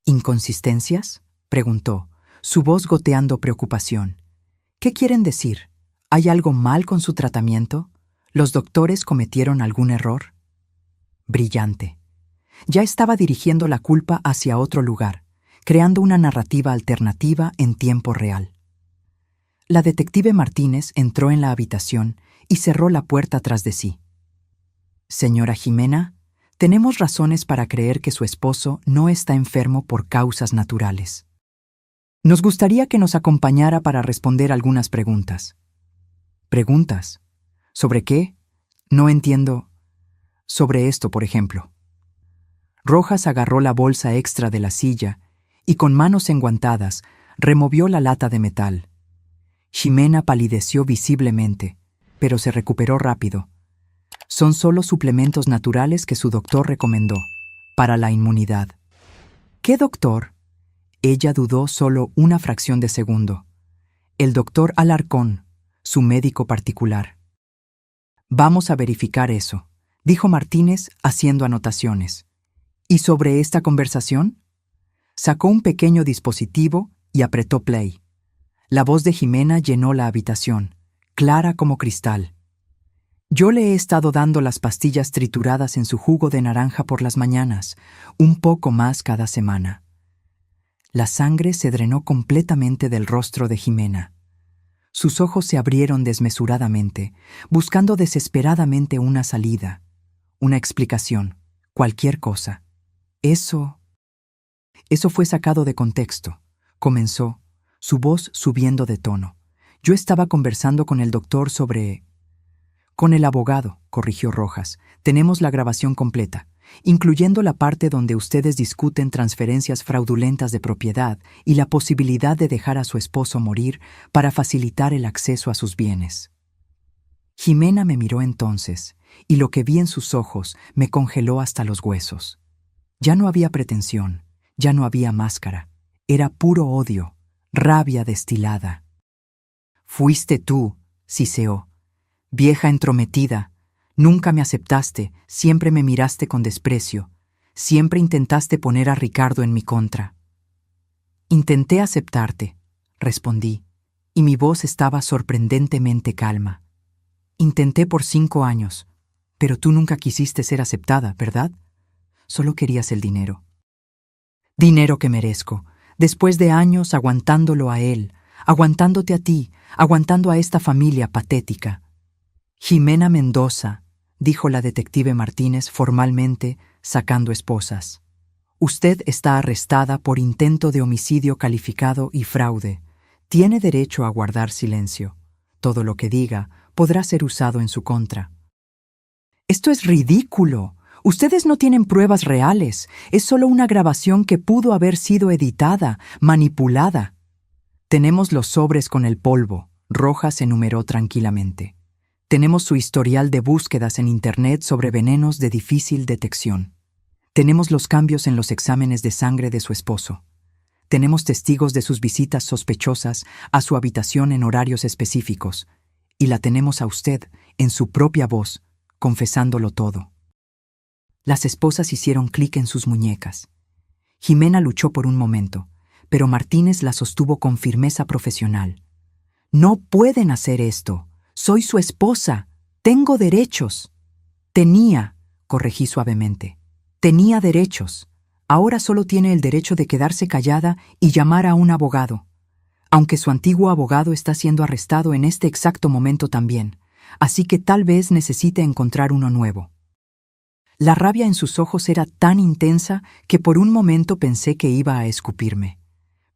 ¿Inconsistencias?, preguntó, su voz goteando preocupación. ¿Qué quieren decir? ¿Hay algo mal con su tratamiento? ¿Los doctores cometieron algún error? Brillante. Ya estaba dirigiendo la culpa hacia otro lugar, creando una narrativa alternativa en tiempo real. La detective Martínez entró en la habitación y cerró la puerta tras de sí. «Señora Jimena, tenemos razones para creer que su esposo no está enfermo por causas naturales. Nos gustaría que nos acompañara para responder algunas preguntas». «¿Preguntas? ¿Sobre qué? No entiendo». «Sobre esto, por ejemplo». Rojas agarró la bolsa extra de la silla y con manos enguantadas removió la lata de metal. Ximena palideció visiblemente, pero se recuperó rápido. Son solo suplementos naturales que su doctor recomendó, para la inmunidad. ¿Qué doctor? Ella dudó solo una fracción de segundo. El doctor Alarcón, su médico particular. Vamos a verificar eso, dijo Martínez haciendo anotaciones. ¿Y sobre esta conversación? Sacó un pequeño dispositivo y apretó play. La voz de Jimena llenó la habitación, clara como cristal. Yo le he estado dando las pastillas trituradas en su jugo de naranja por las mañanas, un poco más cada semana. La sangre se drenó completamente del rostro de Jimena. Sus ojos se abrieron desmesuradamente, buscando desesperadamente una salida, una explicación, cualquier cosa. Eso fue sacado de contexto, comenzó, su voz subiendo de tono. Yo estaba conversando con el doctor sobre... Con el abogado, corrigió Rojas. Tenemos la grabación completa, incluyendo la parte donde ustedes discuten transferencias fraudulentas de propiedad y la posibilidad de dejar a su esposo morir para facilitar el acceso a sus bienes. Jimena me miró entonces, y lo que vi en sus ojos me congeló hasta los huesos. Ya no había pretensión, ya no había máscara. Era puro odio, rabia destilada. «Fuiste tú», siseó. «Vieja entrometida, nunca me aceptaste, siempre me miraste con desprecio, siempre intentaste poner a Ricardo en mi contra». «Intenté aceptarte», respondí, y mi voz estaba sorprendentemente calma. «Intenté por 5 años, pero tú nunca quisiste ser aceptada, ¿verdad? Solo querías el dinero». «Dinero que merezco, después de años aguantándolo a él, aguantándote a ti, aguantando a esta familia patética». «Jimena Mendoza», dijo la detective Martínez formalmente, sacando esposas. «Usted está arrestada por intento de homicidio calificado y fraude. Tiene derecho a guardar silencio. Todo lo que diga podrá ser usado en su contra». «Esto es ridículo. Ustedes no tienen pruebas reales. Es solo una grabación que pudo haber sido editada, manipulada». «Tenemos los sobres con el polvo», Rojas enumeró tranquilamente. «Tenemos su historial de búsquedas en Internet sobre venenos de difícil detección. Tenemos los cambios en los exámenes de sangre de su esposo. Tenemos testigos de sus visitas sospechosas a su habitación en horarios específicos. Y la tenemos a usted, en su propia voz, confesándolo todo». Las esposas hicieron clic en sus muñecas. Jimena luchó por un momento, pero Martínez la sostuvo con firmeza profesional. «No pueden hacer esto. Soy su esposa. Tengo derechos». «Tenía», corregí suavemente. «Tenía derechos. Ahora solo tiene el derecho de quedarse callada y llamar a un abogado. Aunque su antiguo abogado está siendo arrestado en este exacto momento también, así que tal vez necesite encontrar uno nuevo». La rabia en sus ojos era tan intensa que por un momento pensé que iba a escupirme.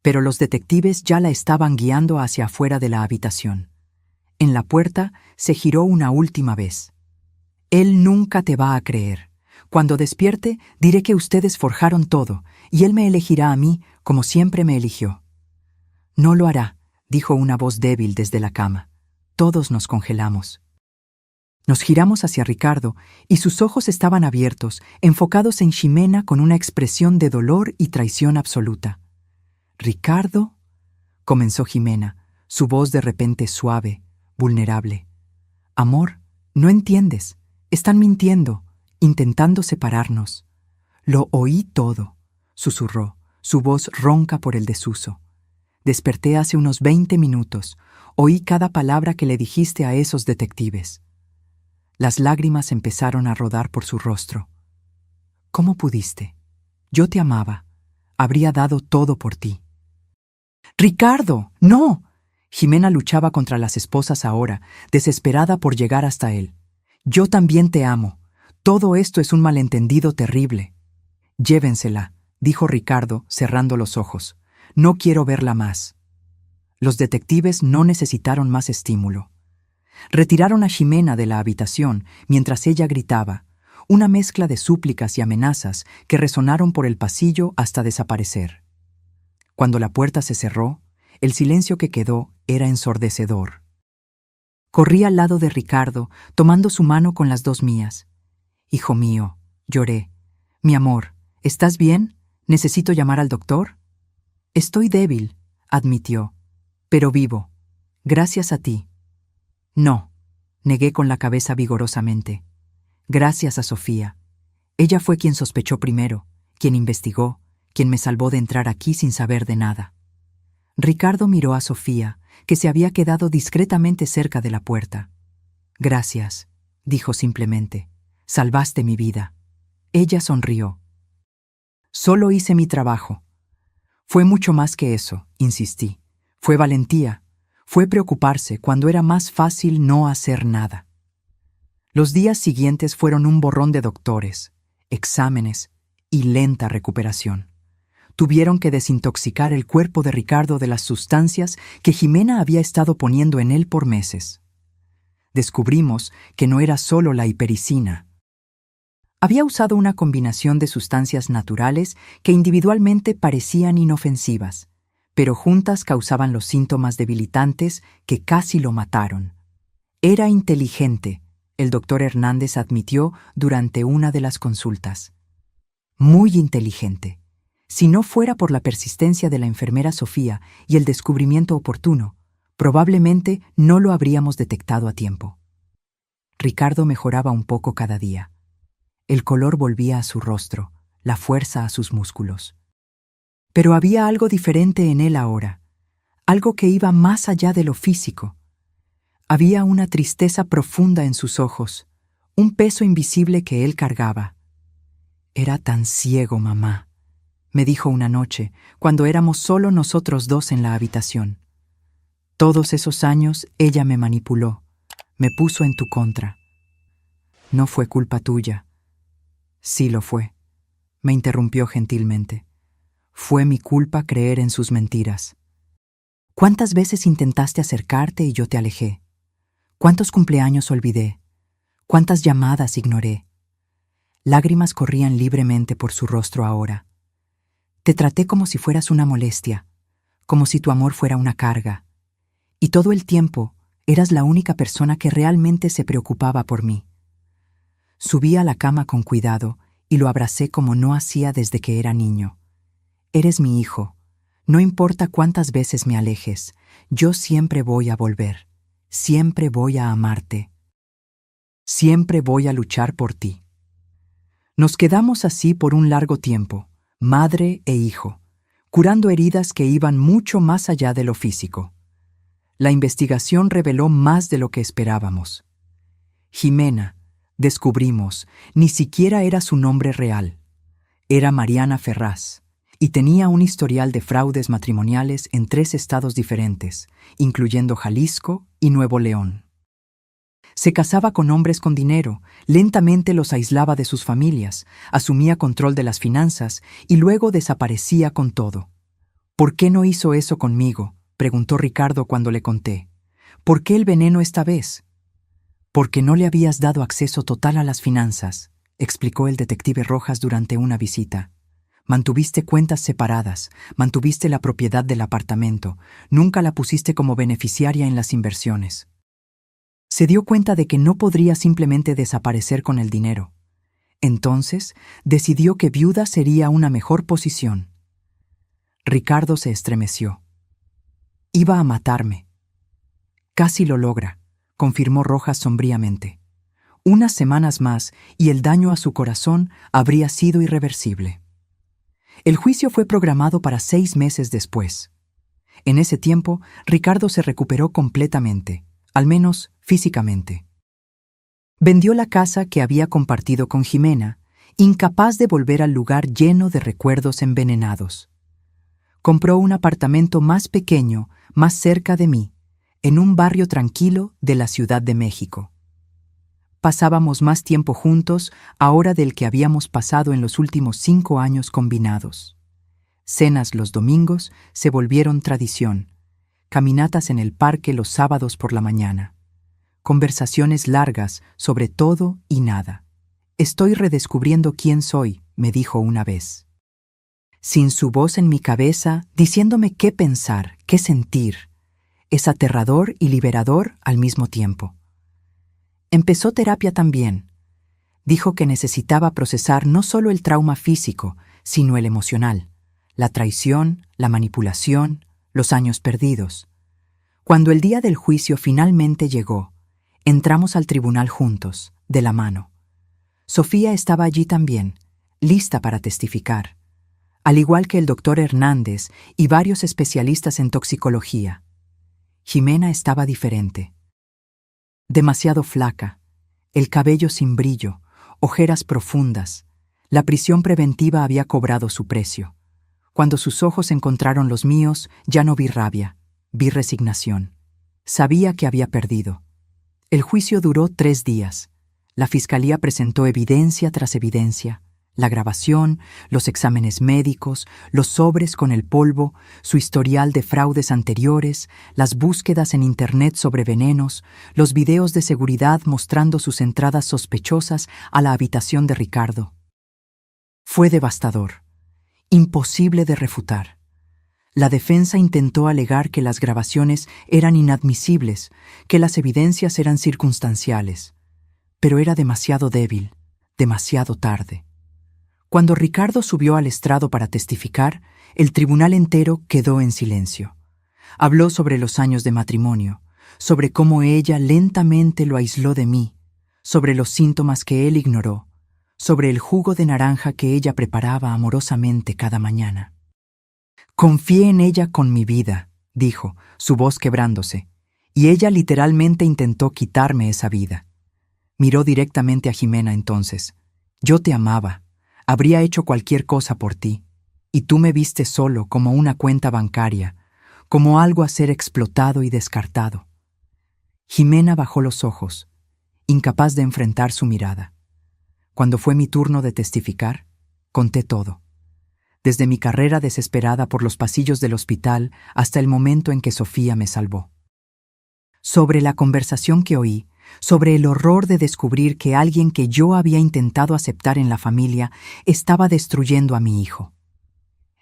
Pero los detectives ya la estaban guiando hacia afuera de la habitación. En la puerta se giró una última vez. Él nunca te va a creer. Cuando despierte, diré que ustedes forjaron todo, y él me elegirá a mí como siempre me eligió. No lo hará, dijo una voz débil desde la cama. Todos nos congelamos. Nos giramos hacia Ricardo, y sus ojos estaban abiertos, enfocados en Ximena con una expresión de dolor y traición absoluta. «¿Ricardo?», comenzó Ximena, su voz de repente suave, vulnerable. «Amor, no entiendes. Están mintiendo, intentando separarnos». «Lo oí todo», susurró, su voz ronca por el desuso. «Desperté hace unos 20 minutos. Oí cada palabra que le dijiste a esos detectives». Las lágrimas empezaron a rodar por su rostro. «¿Cómo pudiste? Yo te amaba. Habría dado todo por ti». «¡Ricardo! ¡No!». Ximena luchaba contra las esposas ahora, desesperada por llegar hasta él. «Yo también te amo. Todo esto es un malentendido terrible». «Llévensela», dijo Ricardo, cerrando los ojos. «No quiero verla más». Los detectives no necesitaron más estímulo. Retiraron a Ximena de la habitación mientras ella gritaba, una mezcla de súplicas y amenazas que resonaron por el pasillo hasta desaparecer. Cuando la puerta se cerró, el silencio que quedó era ensordecedor. Corrí al lado de Ricardo, tomando su mano con las dos mías. «Hijo mío», lloré. «Mi amor, ¿estás bien? ¿Necesito llamar al doctor?» «Estoy débil», admitió, «pero vivo. Gracias a ti». «No», negué con la cabeza vigorosamente. «Gracias a Sofía. Ella fue quien sospechó primero, quien investigó, quien me salvó de entrar aquí sin saber de nada». Ricardo miró a Sofía, que se había quedado discretamente cerca de la puerta. «Gracias», dijo simplemente. «Salvaste mi vida». Ella sonrió. «Solo hice mi trabajo». «Fue mucho más que eso», insistí. «Fue valentía. Fue preocuparse cuando era más fácil no hacer nada». Los días siguientes fueron un borrón de doctores, exámenes y lenta recuperación. Tuvieron que desintoxicar el cuerpo de Ricardo de las sustancias que Ximena había estado poniendo en él por meses. Descubrimos que no era solo la hipericina. Había usado una combinación de sustancias naturales que individualmente parecían inofensivas, pero juntas causaban los síntomas debilitantes que casi lo mataron. Era inteligente, el doctor Hernández admitió durante una de las consultas. Muy inteligente. Si no fuera por la persistencia de la enfermera Sofía y el descubrimiento oportuno, probablemente no lo habríamos detectado a tiempo. Ricardo mejoraba un poco cada día. El color volvía a su rostro, la fuerza a sus músculos. Pero había algo diferente en él ahora, algo que iba más allá de lo físico. Había una tristeza profunda en sus ojos, un peso invisible que él cargaba. «Era tan ciego, mamá», me dijo una noche, cuando éramos solo nosotros dos en la habitación. «Todos esos años ella me manipuló, me puso en tu contra». «No fue culpa tuya». «Sí lo fue», me interrumpió gentilmente. «Fue mi culpa creer en sus mentiras». «¿Cuántas veces intentaste acercarte y yo te alejé? ¿Cuántos cumpleaños olvidé? ¿Cuántas llamadas ignoré?» Lágrimas corrían libremente por su rostro ahora. «Te traté como si fueras una molestia, como si tu amor fuera una carga. Y todo el tiempo eras la única persona que realmente se preocupaba por mí». Subí a la cama con cuidado y lo abracé como no hacía desde que era niño. «Eres mi hijo. No importa cuántas veces me alejes, yo siempre voy a volver. Siempre voy a amarte. Siempre voy a luchar por ti». Nos quedamos así por un largo tiempo, madre e hijo, curando heridas que iban mucho más allá de lo físico. La investigación reveló más de lo que esperábamos. Ximena, descubrimos, ni siquiera era su nombre real. Era Mariana Ferraz, y tenía un historial de fraudes matrimoniales en 3 estados diferentes, incluyendo Jalisco y Nuevo León. Se casaba con hombres con dinero, lentamente los aislaba de sus familias, asumía control de las finanzas y luego desaparecía con todo. «¿Por qué no hizo eso conmigo?», preguntó Ricardo cuando le conté. ¿Por qué el veneno esta vez? Porque no le habías dado acceso total a las finanzas, explicó el detective Rojas durante una visita. Mantuviste cuentas separadas, mantuviste la propiedad del apartamento, nunca la pusiste como beneficiaria en las inversiones. Se dio cuenta de que no podría simplemente desaparecer con el dinero. Entonces, decidió que viuda sería una mejor posición. Ricardo se estremeció. Iba a matarme. Casi lo logra, confirmó Rojas sombríamente. Unas semanas más y el daño a su corazón habría sido irreversible. El juicio fue programado para 6 meses después. En ese tiempo, Ricardo se recuperó completamente, al menos físicamente. Vendió la casa que había compartido con Jimena, incapaz de volver al lugar lleno de recuerdos envenenados. Compró un apartamento más pequeño, más cerca de mí, en un barrio tranquilo de la Ciudad de México. Pasábamos más tiempo juntos ahora del que habíamos pasado en los últimos 5 años combinados. Cenas los domingos se volvieron tradición, caminatas en el parque los sábados por la mañana, conversaciones largas sobre todo y nada. Estoy redescubriendo quién soy, me dijo una vez. Sin su voz en mi cabeza, diciéndome qué pensar, qué sentir. Es aterrador y liberador al mismo tiempo. Empezó terapia también. Dijo que necesitaba procesar no solo el trauma físico, sino el emocional, la traición, la manipulación, los años perdidos. Cuando el día del juicio finalmente llegó, entramos al tribunal juntos, de la mano. Sofía estaba allí también, lista para testificar, al igual que el doctor Hernández y varios especialistas en toxicología. Jimena estaba diferente. Demasiado flaca, el cabello sin brillo, ojeras profundas. La prisión preventiva había cobrado su precio. Cuando sus ojos encontraron los míos, ya no vi rabia, vi resignación. Sabía que había perdido. El juicio duró 3 días. La fiscalía presentó evidencia tras evidencia. La grabación, los exámenes médicos, los sobres con el polvo, su historial de fraudes anteriores, las búsquedas en Internet sobre venenos, los videos de seguridad mostrando sus entradas sospechosas a la habitación de Ricardo. Fue devastador, imposible de refutar. La defensa intentó alegar que las grabaciones eran inadmisibles, que las evidencias eran circunstanciales, pero era demasiado débil, demasiado tarde. Cuando Ricardo subió al estrado para testificar, el tribunal entero quedó en silencio. Habló sobre los años de matrimonio, sobre cómo ella lentamente lo aisló de mí, sobre los síntomas que él ignoró, sobre el jugo de naranja que ella preparaba amorosamente cada mañana. Confié en ella con mi vida, dijo, su voz quebrándose, y ella literalmente intentó quitarme esa vida. Miró directamente a Jimena entonces. Yo te amaba. Habría hecho cualquier cosa por ti, y tú me viste solo como una cuenta bancaria, como algo a ser explotado y descartado. Jimena bajó los ojos, incapaz de enfrentar su mirada. Cuando fue mi turno de testificar, conté todo. Desde mi carrera desesperada por los pasillos del hospital hasta el momento en que Sofía me salvó. Sobre la conversación que oí, sobre el horror de descubrir que alguien que yo había intentado aceptar en la familia estaba destruyendo a mi hijo.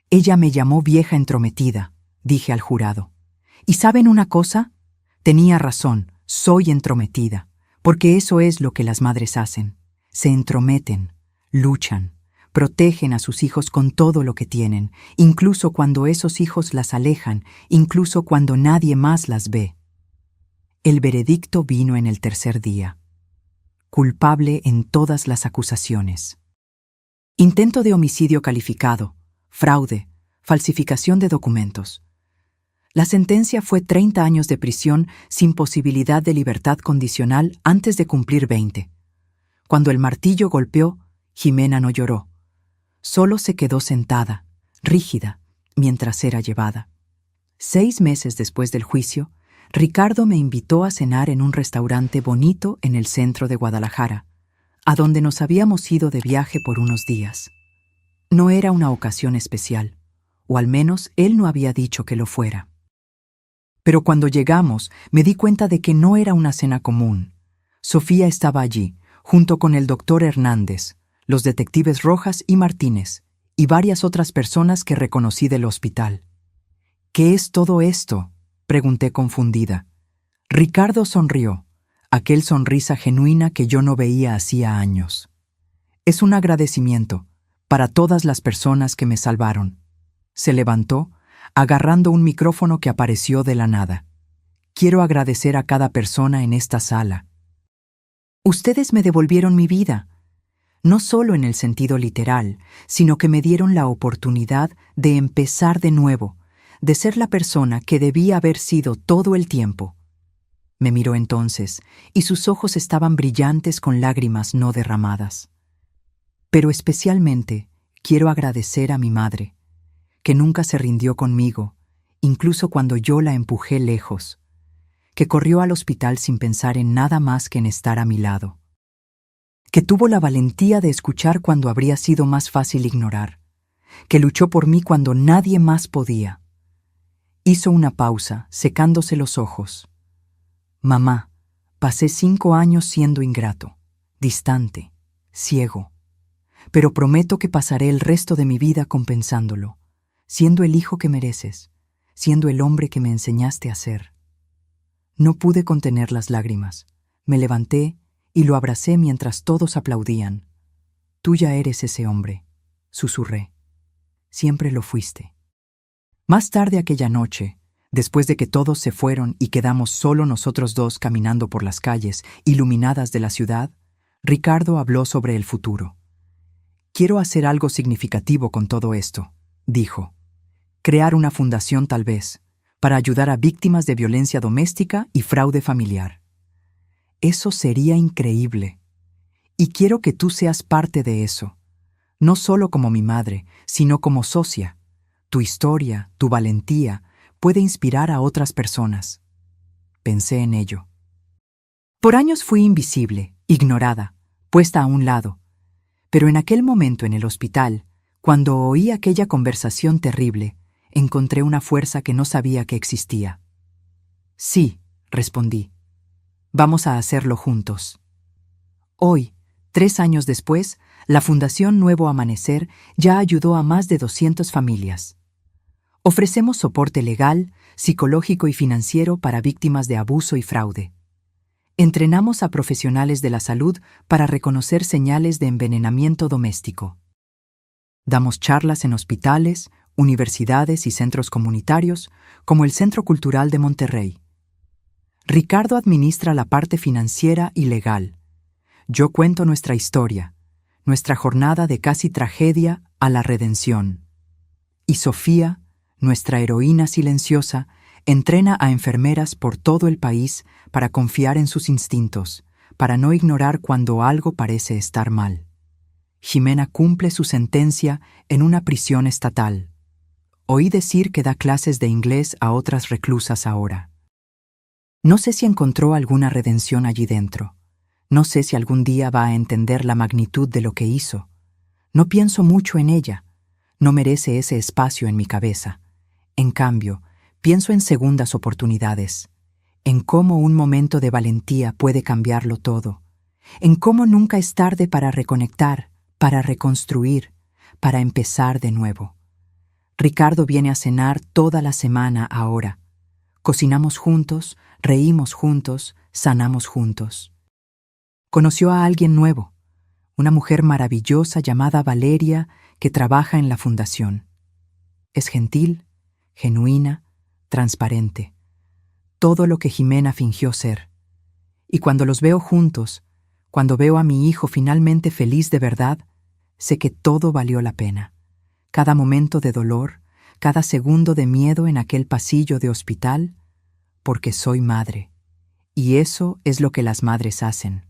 Ella me llamó vieja entrometida, dije al jurado. ¿Y saben una cosa? Tenía razón, soy entrometida, porque eso es lo que las madres hacen. Se entrometen, luchan, protegen a sus hijos con todo lo que tienen, incluso cuando esos hijos las alejan, incluso cuando nadie más las ve. El veredicto vino en el 3er día. Culpable en todas las acusaciones. Intento de homicidio calificado, fraude, falsificación de documentos. La sentencia fue 30 años de prisión sin posibilidad de libertad condicional antes de cumplir 20. Cuando el martillo golpeó, Jimena no lloró. Solo se quedó sentada, rígida, mientras era llevada. 6 meses después del juicio, Ricardo me invitó a cenar en un restaurante bonito en el centro de Guadalajara, a donde nos habíamos ido de viaje por unos días. No era una ocasión especial, o al menos él no había dicho que lo fuera. Pero cuando llegamos, me di cuenta de que no era una cena común. Sofía estaba allí, junto con el doctor Hernández, los detectives Rojas y Martínez, y varias otras personas que reconocí del hospital. ¿Qué es todo esto?, pregunté confundida. Ricardo sonrió, aquel sonrisa genuina que yo no veía hacía años. Es un agradecimiento para todas las personas que me salvaron. Se levantó, agarrando un micrófono que apareció de la nada. Quiero agradecer a cada persona en esta sala. Ustedes me devolvieron mi vida, no solo en el sentido literal, sino que me dieron la oportunidad de empezar de nuevo, de ser la persona que debía haber sido todo el tiempo. Me miró entonces, y sus ojos estaban brillantes con lágrimas no derramadas. Pero especialmente quiero agradecer a mi madre, que nunca se rindió conmigo, incluso cuando yo la empujé lejos, que corrió al hospital sin pensar en nada más que en estar a mi lado, que tuvo la valentía de escuchar cuando habría sido más fácil ignorar, que luchó por mí cuando nadie más podía. Hizo una pausa, secándose los ojos. Mamá, pasé 5 años siendo ingrato, distante, ciego, pero prometo que pasaré el resto de mi vida compensándolo, siendo el hijo que mereces, siendo el hombre que me enseñaste a ser. No pude contener las lágrimas. Me levanté y lo abracé mientras todos aplaudían. Tú ya eres ese hombre, susurré. Siempre lo fuiste. Más tarde aquella noche, después de que todos se fueron y quedamos solo nosotros dos caminando por las calles iluminadas de la ciudad, Ricardo habló sobre el futuro. Quiero hacer algo significativo con todo esto, dijo. Crear una fundación tal vez, para ayudar a víctimas de violencia doméstica y fraude familiar. Eso sería increíble. Y quiero que tú seas parte de eso, no solo como mi madre, sino como socia. Tu historia, tu valentía, puede inspirar a otras personas. Pensé en ello. Por años fui invisible, ignorada, puesta a un lado. Pero en aquel momento en el hospital, cuando oí aquella conversación terrible, encontré una fuerza que no sabía que existía. Sí, respondí. Vamos a hacerlo juntos. Hoy, 3 años después, la Fundación Nuevo Amanecer ya ayudó a más de 200 familias. Ofrecemos soporte legal, psicológico y financiero para víctimas de abuso y fraude. Entrenamos a profesionales de la salud para reconocer señales de envenenamiento doméstico. Damos charlas en hospitales, universidades y centros comunitarios, como el Centro Cultural de Monterrey. Ricardo administra la parte financiera y legal. Yo cuento nuestra historia, nuestra jornada de casi tragedia a la redención. Y Sofía, nuestra heroína silenciosa, entrena a enfermeras por todo el país para confiar en sus instintos, para no ignorar cuando algo parece estar mal. Jimena cumple su sentencia en una prisión estatal. Oí decir que da clases de inglés a otras reclusas ahora. No sé si encontró alguna redención allí dentro. No sé si algún día va a entender la magnitud de lo que hizo. No pienso mucho en ella. No merece ese espacio en mi cabeza. En cambio, pienso en segundas oportunidades, en cómo un momento de valentía puede cambiarlo todo, en cómo nunca es tarde para reconectar, para reconstruir, para empezar de nuevo. Ricardo viene a cenar toda la semana ahora. Cocinamos juntos, reímos juntos, sanamos juntos. Conoció a alguien nuevo, una mujer maravillosa llamada Valeria que trabaja en la fundación. Es gentil, genuina, transparente. Todo lo que Jimena fingió ser. Y cuando los veo juntos, cuando veo a mi hijo finalmente feliz de verdad, sé que todo valió la pena. Cada momento de dolor, cada segundo de miedo en aquel pasillo de hospital, porque soy madre. Y eso es lo que las madres hacen.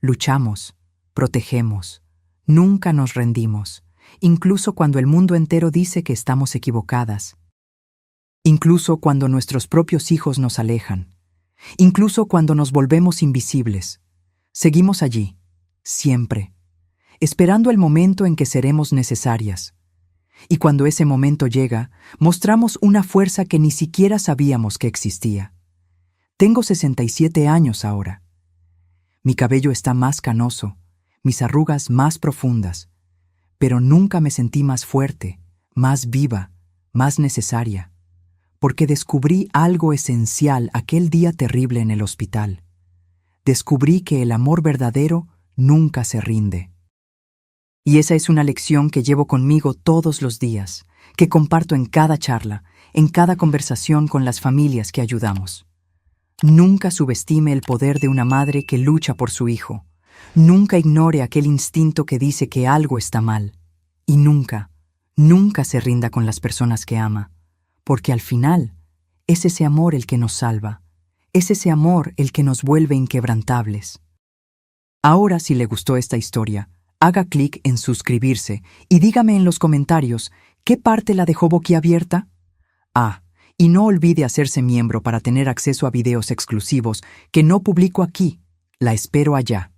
Luchamos, protegemos, nunca nos rendimos, incluso cuando el mundo entero dice que estamos equivocadas. Incluso cuando nuestros propios hijos nos alejan. Incluso cuando nos volvemos invisibles. Seguimos allí, siempre, esperando el momento en que seremos necesarias. Y cuando ese momento llega, mostramos una fuerza que ni siquiera sabíamos que existía. Tengo 67 años ahora. Mi cabello está más canoso, mis arrugas más profundas, pero nunca me sentí más fuerte, más viva, más necesaria, porque descubrí algo esencial aquel día terrible en el hospital. Descubrí que el amor verdadero nunca se rinde. Y esa es una lección que llevo conmigo todos los días, que comparto en cada charla, en cada conversación con las familias que ayudamos. Nunca subestime el poder de una madre que lucha por su hijo. Nunca ignore aquel instinto que dice que algo está mal. Y nunca, nunca se rinda con las personas que ama, porque al final es ese amor el que nos salva, es ese amor el que nos vuelve inquebrantables. Ahora, si le gustó esta historia, haga clic en suscribirse y dígame en los comentarios qué parte la dejó boquiabierta. Y no olvide hacerse miembro para tener acceso a videos exclusivos que no publico aquí. La espero allá.